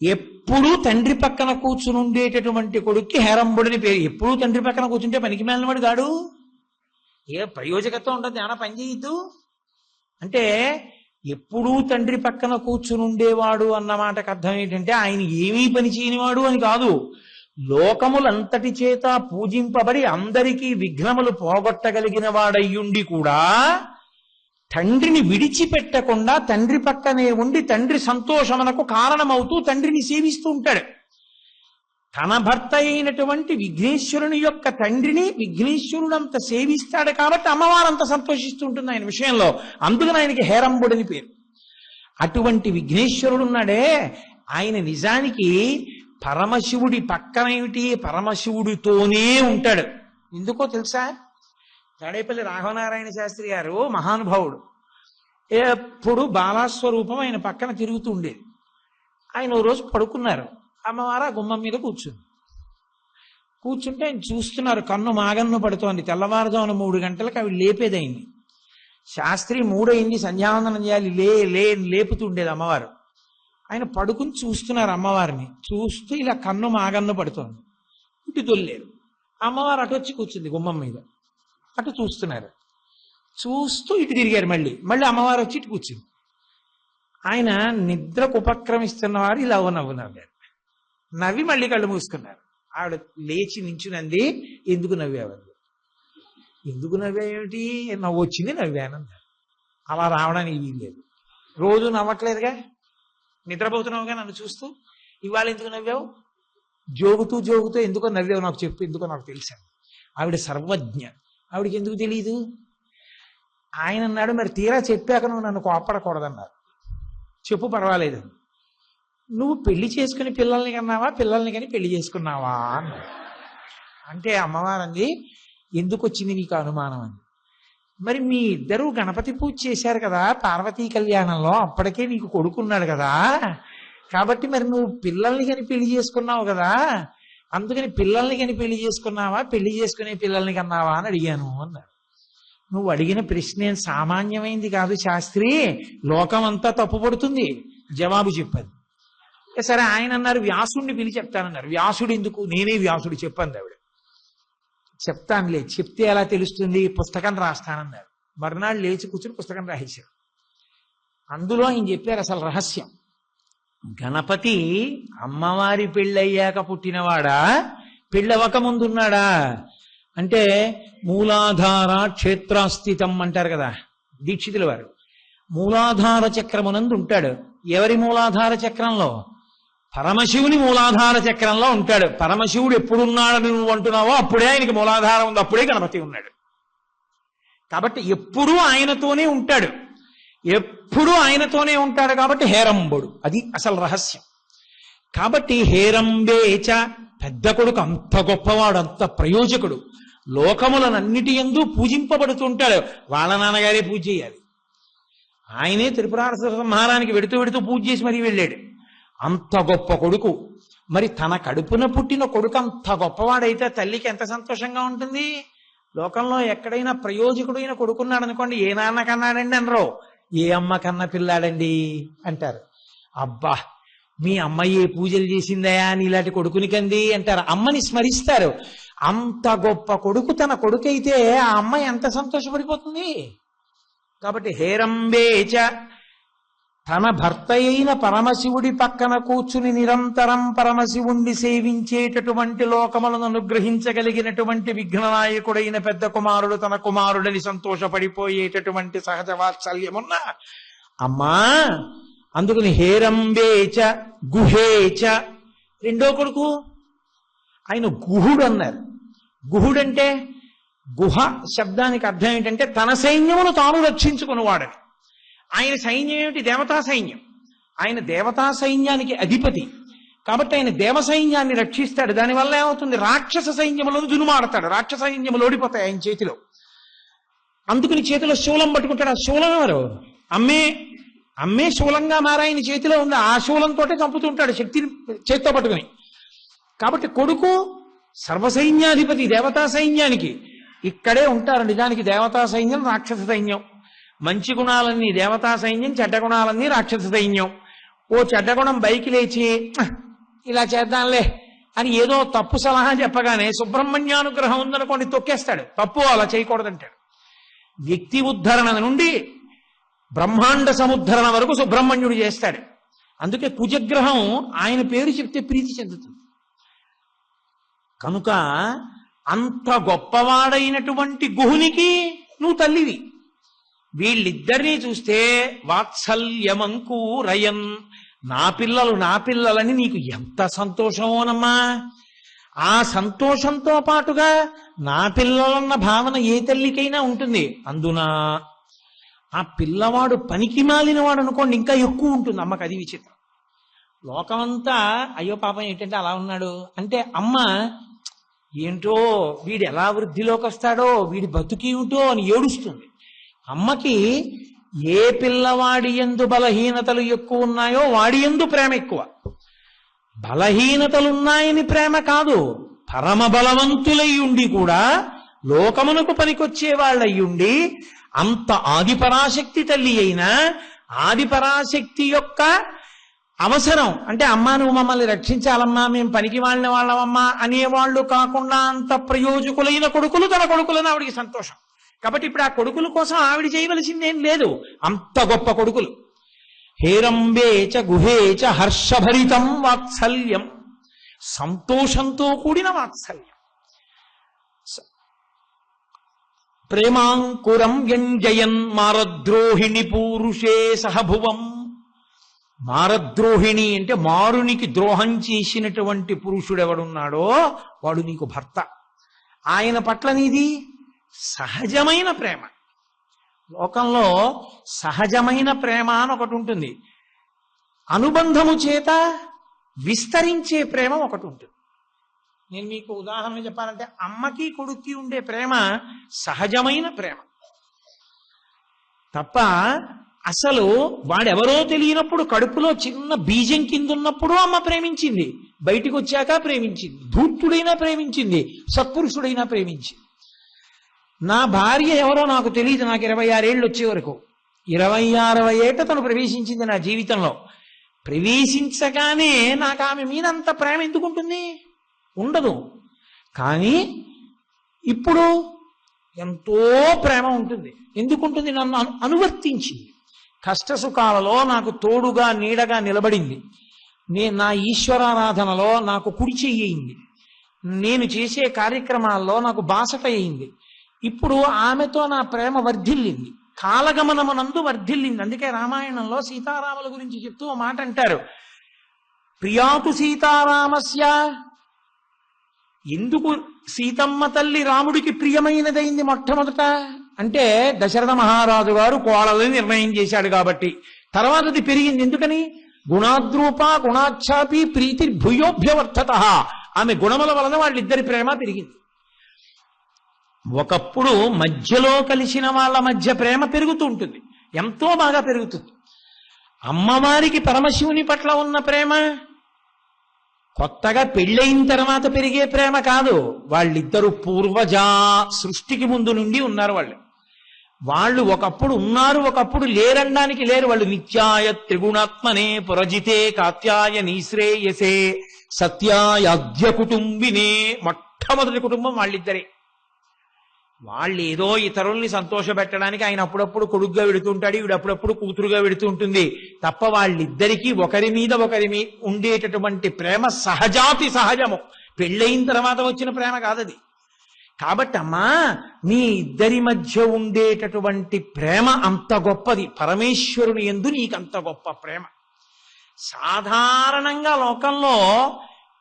ఎప్పుడూ తండ్రి పక్కన కూర్చుని ఉండేటటువంటి కొడుక్కి హేరంబుడని పేరు. ఎప్పుడూ తండ్రి పక్కన కూర్చుంటే పనికి మేలినవాడు కాడు, ఏ ప్రయోజకత్వం ఉండదు, ఏమైనా పని చేయొద్దు. అంటే ఎప్పుడూ తండ్రి పక్కన కూర్చుని ఉండేవాడు అన్న మాటకు అర్థం ఏంటంటే ఆయన ఏమీ పని చేయనివాడు అని కాదు, లోకములంతటి చేత పూజింపబడి అందరికీ విఘ్నములు పోగొట్టగలిగిన వాడయ్యుండి కూడా తండ్రిని విడిచిపెట్టకుండా తండ్రి పక్కనే ఉండి తండ్రి సంతోషమునకు కారణమవుతూ తండ్రిని సేవిస్తూ ఉంటాడు. తన భర్త అయినటువంటి విఘ్నేశ్వరుని యొక్క తండ్రిని విఘ్నేశ్వరుడంత సేవిస్తాడు కాబట్టి అమ్మవారంత సంతోషిస్తూ ఉంటుంది ఆయన విషయంలో, అందుకని ఆయనకి హేరంబుడని పేరు. అటువంటి విఘ్నేశ్వరుడు ఉన్నాడే, ఆయన నిజానికి పరమశివుడి పక్కనేమిటి, పరమశివుడితోనే ఉంటాడు. ఎందుకో తెలుసా, తాడేపల్లి రాఘవనారాయణ శాస్త్రి గారు మహానుభావుడు, ఎప్పుడు బాలాస్వరూపం ఆయన పక్కన తిరుగుతూ ఉండేది. ఆయన ఓ రోజు పడుకున్నారు, అమ్మవారు ఆ గుమ్మం మీద కూర్చుంటే ఆయన చూస్తున్నారు, కన్ను మాగన్ను పడుతోంది. తెల్లవారుజామున 3 గంటలకు అవి లేపేదైంది. శాస్త్రి 3 అయింది, సంధ్యావందనం చేయాలి, లేపుతూ ఉండేది అమ్మవారు. ఆయన పడుకుని చూస్తున్నారు అమ్మవారిని, చూస్తూ ఇలా కన్ను మాగన్ను పడుతోంది. ఇటు దొల్లేరు, అమ్మవారు అటు వచ్చి కూర్చుంది గుమ్మం మీద, అటు చూస్తున్నారు. చూస్తూ ఇటు తిరిగారు, మళ్ళీ అమ్మవారు వచ్చి ఇటు కూర్చుంది. ఆయన నిద్రకు ఉపక్రమిస్తున్నవారు ఇలా నవ్వున్నారు, నవ్వి మళ్ళీ కళ్ళు మూసుకున్నారు. ఆవిడ లేచి నించునంది, ఎందుకు నవ్వావండి, ఎందుకు నవ్వాయేమిటి, నవ్వు వచ్చింది నవ్వానన్నారు. అలా రావడానికి వీల్లేదు, రోజు నవ్వట్లేదుగా, నిద్రపోతున్నావుగా నన్ను చూస్తూ, ఇవాళ ఎందుకు నవ్వావు, జోగుతూ ఎందుకో నవ్వావు నాకు చెప్పు, ఎందుకో నాకు తెలుసాను. ఆవిడ సర్వజ్ఞ, ఆవిడకి ఎందుకు తెలియదు. ఆయన అన్నాడు, మరి తీరా చెప్పాక నువ్వు నన్ను కోపడకూడదన్నారు. చెప్పు పర్వాలేదు, నువ్వు పెళ్లి చేసుకుని పిల్లల్ని కన్నావా, పిల్లల్ని కానీ పెళ్లి చేసుకున్నావా అన్నాడు. అంటే అమ్మవారు అంది, ఎందుకు వచ్చింది నీకు అనుమానం అని. మరి మీ ఇద్దరు గణపతి పూజ చేశారు కదా పార్వతీ కళ్యాణంలో, అప్పటికే నీకు కొడుకున్నాడు కదా, కాబట్టి మరి నువ్వు పిల్లల్ని కానీ పెళ్లి చేసుకున్నావు కదా, అందుకని పిల్లల్ని కానీ పెళ్లి చేసుకున్నావా, పెళ్లి చేసుకునే పిల్లల్ని కన్నావా అని అడిగాను అన్నాడు. నువ్వు అడిగిన ప్రశ్న ఏం సామాన్యమైంది కాదు శాస్త్రి, లోకం అంతా తప్పుపడుతుంది, జవాబు చెప్పదు. సరే ఆయన అన్నారు, వ్యాసుడిని పిలిచి చెప్తానన్నారు. వ్యాసుడు ఎందుకు, నేనే వ్యాసుడు చెప్పండి ఆవిడ. చెప్తానులే, చెప్తే ఎలా తెలుస్తుంది, పుస్తకం రాస్తానన్నారు. మర్నాడు లేచి కూర్చుని పుస్తకం రాసేశారు. అందులో ఆయన చెప్పారు అసలు రహస్యం. గణపతి అమ్మవారి పెళ్ళయ్యాక పుట్టినవాడా, పెళ్ళవక ముందున్నాడా అంటే మూలాధార క్షేత్రాస్థితం అంటారు కదా దీక్షితుల వారు. మూలాధార చక్రమునందు ఉంటాడు. ఎవరి మూలాధార చక్రంలో? పరమశివుని మూలాధార చక్రంలో ఉంటాడు. పరమశివుడు ఎప్పుడున్నాడని నువ్వు అంటున్నావో అప్పుడే ఆయనకి మూలాధారం ఉంది, అప్పుడే గణపతి ఉన్నాడు. కాబట్టి ఎప్పుడూ ఆయనతోనే ఉంటాడు, ఎప్పుడూ ఆయనతోనే ఉంటాడు. కాబట్టి హేరంబుడు, అది అసలు రహస్యం. కాబట్టి హేరంబేచ, పెద్ద కొడుకు అంత గొప్పవాడు, అంత ప్రయోజకుడు, లోకములనన్నిటి యందు పూజింపబడుతుంటాడు. వాళ్ళ నాన్నగారే పూజ చేయాలి, ఆయనే త్రిపురాసుర సంహారానికి వెడుతూ వెడుతూ పూజ చేసి మరీ వెళ్ళాడు. అంత గొప్ప కొడుకు. మరి తన కడుపున పుట్టిన కొడుకు అంత గొప్పవాడైతే తల్లికి ఎంత సంతోషంగా ఉంటుంది. లోకంలో ఎక్కడైనా ప్రయోజకుడైన కొడుకున్నాడు అనుకోండి, ఏ నాన్న కన్నాడండి అనరు, ఏ అమ్మ కన్న పిల్లాడండి అంటారు. అబ్బా మీ అమ్మ ఏ పూజలు చేసిందయా అని ఇలాంటి కొడుకుని కంది అంటారు. అమ్మని స్మరిస్తారు. అంత గొప్ప కొడుకు తన కొడుకైతే ఆ అమ్మ ఎంత సంతోషపడిపోతుంది. కాబట్టి హేరంబేచ, తన భర్త అయిన పరమశివుడి పక్కన కూర్చుని నిరంతరం పరమశివుణ్ణి సేవించేటటువంటి లోకములను అనుగ్రహించగలిగినటువంటి విఘ్ననాయకుడైన పెద్ద కుమారుడు తన కుమారుడని సంతోషపడిపోయేటటువంటి సహజ వాత్సల్యమున్న అమ్మా. అందుకని హేరంబేచ గుహేచ, రెండో కొడుకు ఆయన గుహుడు అన్నారు. గుహుడంటే, గుహ శబ్దానికి అర్థం ఏంటంటే తన సైన్యమును తాను రక్షించుకునేవాడని. ఆయన సైన్యం ఏమిటి? దేవతా సైన్యం. ఆయన దేవతా సైన్యానికి అధిపతి కాబట్టి ఆయన దేవ సైన్యాన్ని రక్షిస్తాడు. దానివల్ల ఏమవుతుంది? రాక్షస సైన్యములను దునుమాడతాడు, రాక్షస సైన్యములు ఓడిపోతాయి ఆయన చేతిలో. అందుకని చేతిలో శూలం పట్టుకుంటాడు. ఆ శూలం ఎవరు? అమ్మే శూలంగా మారాయన చేతిలో ఉంది. ఆ శూలంతో చంపుతుంటాడు శక్తిని చేత్తో పట్టుకుని. కాబట్టి కొడుకు సర్వసైన్యాధిపతి దేవతా సైన్యానికి. ఇక్కడే ఉంటారు నిజానికి దేవతా సైన్యం, రాక్షస సైన్యం. మంచి గుణాలన్నీ దేవతా సైన్యం, చెడ్డ గుణాలన్నీ రాక్షస సైన్యం. ఓ చెడ్డ గుణం బైకి లేచి ఇలా చేద్దాంలే అని ఏదో తప్పు సలహా చెప్పగానే సుబ్రహ్మణ్యానుగ్రహం ఉందనుకోండి తొక్కేస్తాడు. తప్పు, అలా చేయకూడదంటాడు. వ్యక్తి ఉద్ధరణ నుండి బ్రహ్మాండ సముద్ధరణ వరకు సుబ్రహ్మణ్యుడు చేస్తాడు. అందుకే కుజగ్రహం ఆయన పేరు చెప్తే ప్రీతి చెందుతుంది. కనుక అంత గొప్పవాడైనటువంటి గుహునికి నువ్వు తల్లివి. వీళ్ళిద్దరినీ చూస్తే వాత్సల్యమంకూరయన్, నా పిల్లలని నీకు ఎంత సంతోషమోనమ్మా. ఆ సంతోషంతో పాటుగా నా పిల్లలన్న భావన ఏ తల్లికైనా ఉంటుంది. అందున ఆ పిల్లవాడు పనికి మాలినవాడు అనుకోండి ఇంకా ఎక్కువ ఉంటుంది అమ్మకి. అది విచిత్రం. లోకమంతా అయ్యో పాపం ఏంటంటే అలా ఉన్నాడు అంటే అమ్మ ఏంటో వీడు ఎలా వృద్ధిలోకి వస్తాడో, వీడి బతుకేమిటో అని ఏడుస్తుంది. అమ్మకి ఏ పిల్లవాడి యందు బలహీనతలు ఎక్కువ ఉన్నాయో వాడి యందు ప్రేమ ఎక్కువ. బలహీనతలున్నాయని ప్రేమ కాదు, పరమ బలవంతులై ఉండి కూడా లోకమునకు పనికొచ్చే వాళ్ళయ్యుండి అంత ఆదిపరాశక్తి తల్లి అయినా ఆదిపరాశక్తి యొక్క అవసరం అంటే అమ్మా నువ్వు మమ్మల్ని రక్షించాలమ్మా, మేము పనికి వాళ్ళని వాళ్ళమమ్మా అనేవాళ్ళు కాకుండా అంత ప్రయోజకులైన కొడుకులు తన కొడుకులని ఆవిడికి సంతోషం. కాబట్టి ఇప్పుడు ఆ కొడుకుల కోసం ఆవిడ చేయవలసిందేం లేదు, అంత గొప్ప కొడుకులు. హేరంబేచ గుహేచ హర్షభరితం వాత్సల్యం, సంతోషంతో కూడిన వాత్సల్యం. ప్రేమాంకురం వ్యంజయన్ మారద్రోహిణి పూరుషే సహభువం. మారద్రోహిణి అంటే మారునికి ద్రోహం చేసినటువంటి పురుషుడెవడున్నాడో వాడు నీకు భర్త. ఆయన పట్ల నీది సహజమైన ప్రేమ. లోకంలో సహజమైన ప్రేమ అని ఒకటి ఉంటుంది, అనుబంధము చేత విస్తరించే ప్రేమ ఒకటి ఉంటుంది. నేను మీకు ఉదాహరణ చెప్పాలంటే అమ్మకి కొడుక్కి ఉండే ప్రేమ సహజమైన ప్రేమ తప్ప అసలు వాడెవరో తెలియనప్పుడు కడుపులో చిన్న బీజం కింద ఉన్నప్పుడు అమ్మ ప్రేమించింది, బయటికి వచ్చాక ప్రేమించింది, ధూర్తుడైనా ప్రేమించింది, సత్పురుషుడైనా ప్రేమించింది. నా భార్య ఎవరో నాకు తెలియదు, నాకు 26 ఏళ్ళు వచ్చే వరకు. 26వ ఏట తను ప్రవేశించింది నా జీవితంలో. ప్రవేశించగానే నాకు ఆమె మీద అంత ప్రేమ ఎందుకుంటుంది? ఉండదు. కానీ ఇప్పుడు ఎంతో ప్రేమ ఉంటుంది. ఎందుకుంటుంది? నన్ను అనువర్తించింది. కష్టసుఖాలలో నాకు తోడుగా నీడగా నిలబడింది. నా ఈశ్వరారాధనలో నాకు కుడి చెయ్యింది. నేను చేసే కార్యక్రమాల్లో నాకు బాసట అయింది. ఇప్పుడు ఆమెతో నా ప్రేమ వర్ధిల్లింది, కాలగమనమునందు వర్ధిల్లింది. అందుకే రామాయణంలో సీతారాముల గురించి చెప్తూ ఓ మాట అంటారు, ప్రియాతు సీతారామస్య. ఎందుకు సీతమ్మ తల్లి రాముడికి ప్రియమైనదైంది మొట్టమొదట అంటే దశరథ మహారాజు గారు కోడలని నిర్ణయం చేశాడు కాబట్టి. తర్వాత అది పెరిగింది. ఎందుకని? గుణాద్రూప గుణాఛాపి ప్రీతి భూయోభ్యవర్ధత. ఆమె గుణముల వలన వాళ్ళిద్దరి ప్రేమ పెరిగింది. ఒకప్పుడు మధ్యలో కలిసిన వాళ్ళ మధ్య ప్రేమ పెరుగుతూ ఉంటుంది, ఎంతో బాగా పెరుగుతుంది. అమ్మవారికి పరమశివుని పట్ల ఉన్న ప్రేమ కొత్తగా పెళ్ళయిన తర్వాత పెరిగే ప్రేమ కాదు. వాళ్ళిద్దరూ పూర్వజా, సృష్టికి ముందు నుండి ఉన్నారు. వాళ్ళు ఒకప్పుడు ఉన్నారు, ఒకప్పుడు లేరనడానికి లేరు. వాళ్ళు నిత్యాయ త్రిగుణాత్మనే పురజితే కాత్యాయ నీశ్రేయసే సత్యాయాద్య కుటుంబినే. మొట్టమొదటి కుటుంబం వాళ్ళిద్దరే. వాళ్ళు ఏదో ఇతరుల్ని సంతోషపెట్టడానికి ఆయన అప్పుడప్పుడు కొడుగ్గా వెడుతుంటాడు, ఈవిడ అప్పుడప్పుడు కూతురుగా వెడుతూ ఉంటుంది తప్ప వాళ్ళిద్దరికీ ఒకరి మీద ఉండేటటువంటి ప్రేమ సహజాతి సహజము. పెళ్ళయిన తర్వాత వచ్చిన ప్రేమ కాదది. కాబట్టి అమ్మా, మీ ఇద్దరి మధ్య ఉండేటటువంటి ప్రేమ అంత గొప్పది. పరమేశ్వరుని యందు నీకంత గొప్ప ప్రేమ. సాధారణంగా లోకంలో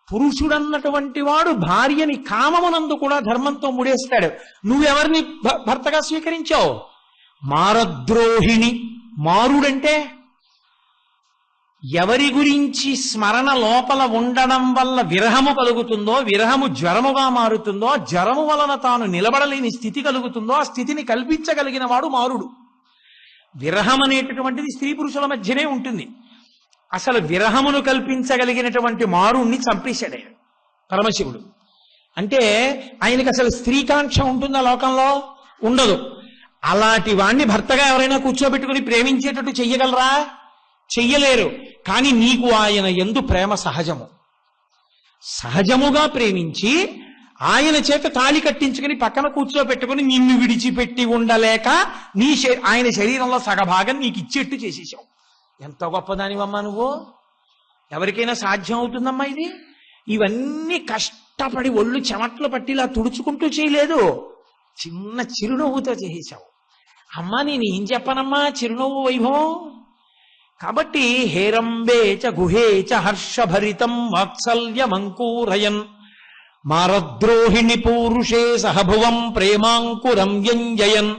పురుషుడన్నటువంటి వాడు భార్యని కామమునందు కూడా ధర్మంతో ముడేస్తాడు. నువ్వెవరిని భర్తగా స్వీకరించావు? మారద్రోహిణి. మారుడంటే ఎవరి గురించి స్మరణ లోపల ఉండడం వల్ల విరహము కలుగుతుందో, విరహము జ్వరముగా మారుతుందో, జ్వరము వలన తాను నిలబడలేని స్థితి కలుగుతుందో, ఆ స్థితిని కల్పించగలిగిన వాడు మారుడు. విరహం అనేటటువంటిది స్త్రీ పురుషుల మధ్యనే ఉంటుంది. అసలు విరహమును కల్పించగలిగినటువంటి మారుణ్ణి చంపేశాడు ఆయన పరమశివుడు. అంటే ఆయనకి అసలు స్త్రీకాంక్ష ఉంటుందా లోకంలో? ఉండదు. అలాంటి వాణ్ణి భర్తగా ఎవరైనా కూర్చోబెట్టుకుని ప్రేమించేటట్టు చెయ్యగలరా? చెయ్యలేరు. కానీ నీకు ఆయన యందు ప్రేమ సహజము. సహజముగా ప్రేమించి ఆయన చేత తాళి కట్టించుకుని పక్కన కూర్చోబెట్టుకుని నిన్ను విడిచిపెట్టి ఉండలేక ఆయన శరీరంలో సగభాగం నీకు ఇచ్చేట్టు చేసేసావు. ఎంత గొప్పదానివమ్మా నువ్వు! ఎవరికైనా సాధ్యం అవుతుందమ్మా ఇది? ఇవన్నీ కష్టపడి ఒళ్ళు చెమట్లు పట్టిలా తుడుచుకుంటూ చేయలేదు, చిన్న చిరునవ్వుతో చేసేసావు. అమ్మా నేను ఏం చెప్పనమ్మా చిరునవ్వు వైభవం. కాబట్టి హేరంబే చ గుహే చ హర్షభరితం వాత్సల్యమంకూరయన్ మారద్రోహిణి పూరుషే సహభువం ప్రేమాంకురం వ్యంజయన్.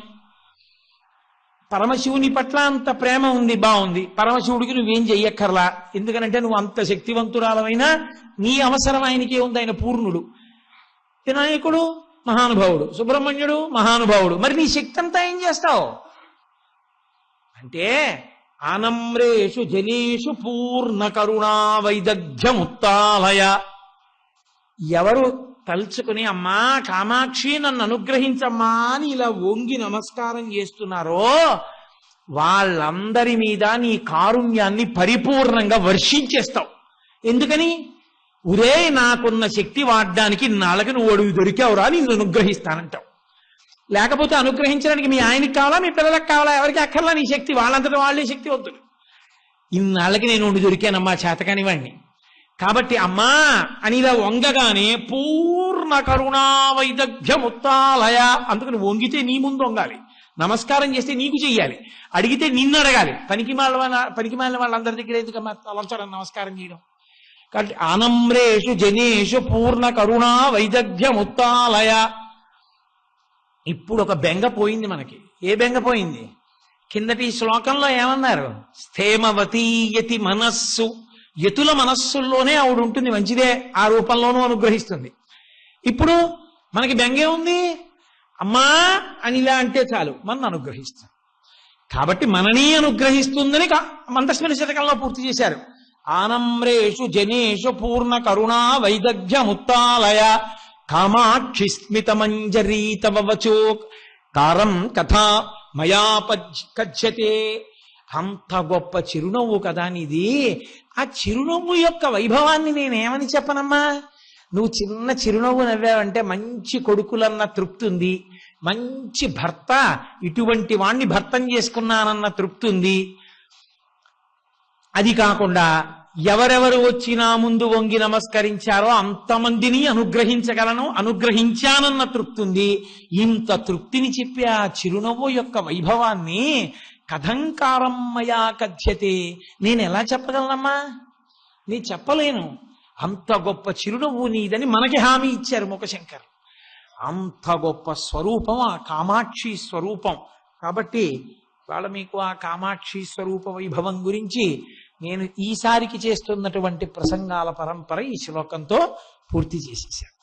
పరమశివుని పట్ల అంత ప్రేమ ఉంది, బాగుంది. పరమశివుడికి నువ్వేం చెయ్యక్కర్లా. ఎందుకనంటే నువ్వు అంత శక్తివంతురాలమైనా నీ అవసరం ఆయనకే ఉంది. ఆయన పూర్ణుడు. వినాయకుడు మహానుభావుడు, సుబ్రహ్మణ్యుడు మహానుభావుడు. మరి నీ శక్తి అంతా ఏం చేస్తావు అంటే ఆనమ్రేషు జనేషు పూర్ణ కరుణా వైదగ్ధ్యముత్తాలయ. ఎవరు తలుచుకుని అమ్మా కామాక్షి నన్ను అనుగ్రహించమ్మా అని ఇలా వంగి నమస్కారం చేస్తున్నారో వాళ్ళందరి మీద నీ కారుణ్యాన్ని పరిపూర్ణంగా వర్షించేస్తావు. ఎందుకని? ఉరే నాకున్న శక్తి వాడడానికి నాళ్ళకి నువ్వు అడుగు దొరికావురా, నిన్ను అనుగ్రహిస్తానంటావు. లేకపోతే అనుగ్రహించడానికి మీ ఆయనకి కావాలా, మీ పిల్లలకు కావాలా? ఎవరికి అక్కర్లా నీ శక్తి. వాళ్ళంతటా వాళ్ళే శక్తివంతులు. ఇన్నాళ్ళకి నేను ఉండి దొరికానమ్మా చేతకానివాణ్ణి. కాబట్టి అమ్మా అని ఇలా వంగగానే పూర్ణ కరుణా వైదగ్ధ్యముత్తాలయ. అందుకు నువ్వు వంగితే నీ ముందు వంగాలి, నమస్కారం చేస్తే నీకు చెయ్యాలి, అడిగితే నిన్ను అడగాలి. పనికిమాలిన వాళ్ళందరి దగ్గర ఎందుకమ్మా తలంచడం నమస్కారం చేయడం? కాబట్టి ఆనమ్రేషు జనేషు పూర్ణ కరుణా వైదగ్ధ్యముత్తాలయ. ఇప్పుడు ఒక బెంగ పోయింది మనకి. ఏ బెంగ పోయింది? కిందటి శ్లోకంలో ఏమన్నారు? స్థేమవతీయతి మనస్సు. యతుల మనస్సుల్లోనే ఆవిడ ఉంటుంది, మంచిదే, ఆ రూపంలోనూ అనుగ్రహిస్తుంది. ఇప్పుడు మనకి బెంగే ఉంది, అమ్మా అని ఇలా అంటే చాలు మనని అనుగ్రహిస్తుంది. కాబట్టి మనని అనుగ్రహిస్తుందని మందస్మిని శతకంలో పూర్తి చేశారు. ఆనమ్రేషు జనేషు పూర్ణ కరుణా వైదగ్ధ్యముత్తాలయ కామాక్షి స్మిత మంజరీ తవ వచో కారం కథా మయా కజ్యతే. అంత గొప్ప చిరునవ్వు కదా నీది. ఆ చిరునవ్వు యొక్క వైభవాన్ని నేనేమని చెప్పనమ్మా? నువ్వు చిన్న చిరునవ్వు నవ్వావంటే మంచి కొడుకులన్న తృప్తి ఉంది, మంచి భర్త, ఇటువంటి వాణ్ణి భర్తం చేసుకున్నానన్న తృప్తి ఉంది. అది కాకుండా ఎవరెవరు వచ్చి నా ముందు వంగి నమస్కరించారో అంతమందిని అనుగ్రహించానన్న తృప్తి ఉంది. ఇంత తృప్తిని చెప్పి ఆ చిరునవ్వు యొక్క వైభవాన్ని కథంకారం మయా కథ్యతే, నేను ఎలా చెప్పగలనమ్మా? నేను చెప్పలేను. అంత గొప్ప చిరునవ్వు నీదని మనకి హామీ ఇచ్చారు ముఖశంకర్. అంత గొప్ప స్వరూపం ఆ కామాక్షి స్వరూపం. కాబట్టి వాళ్ళ మీకు ఆ కామాక్షి స్వరూప వైభవం గురించి నేను ఈసారికి చేస్తున్నటువంటి ప్రసంగాల పరంపర ఈ శ్లోకంతో పూర్తి చేసేసాను.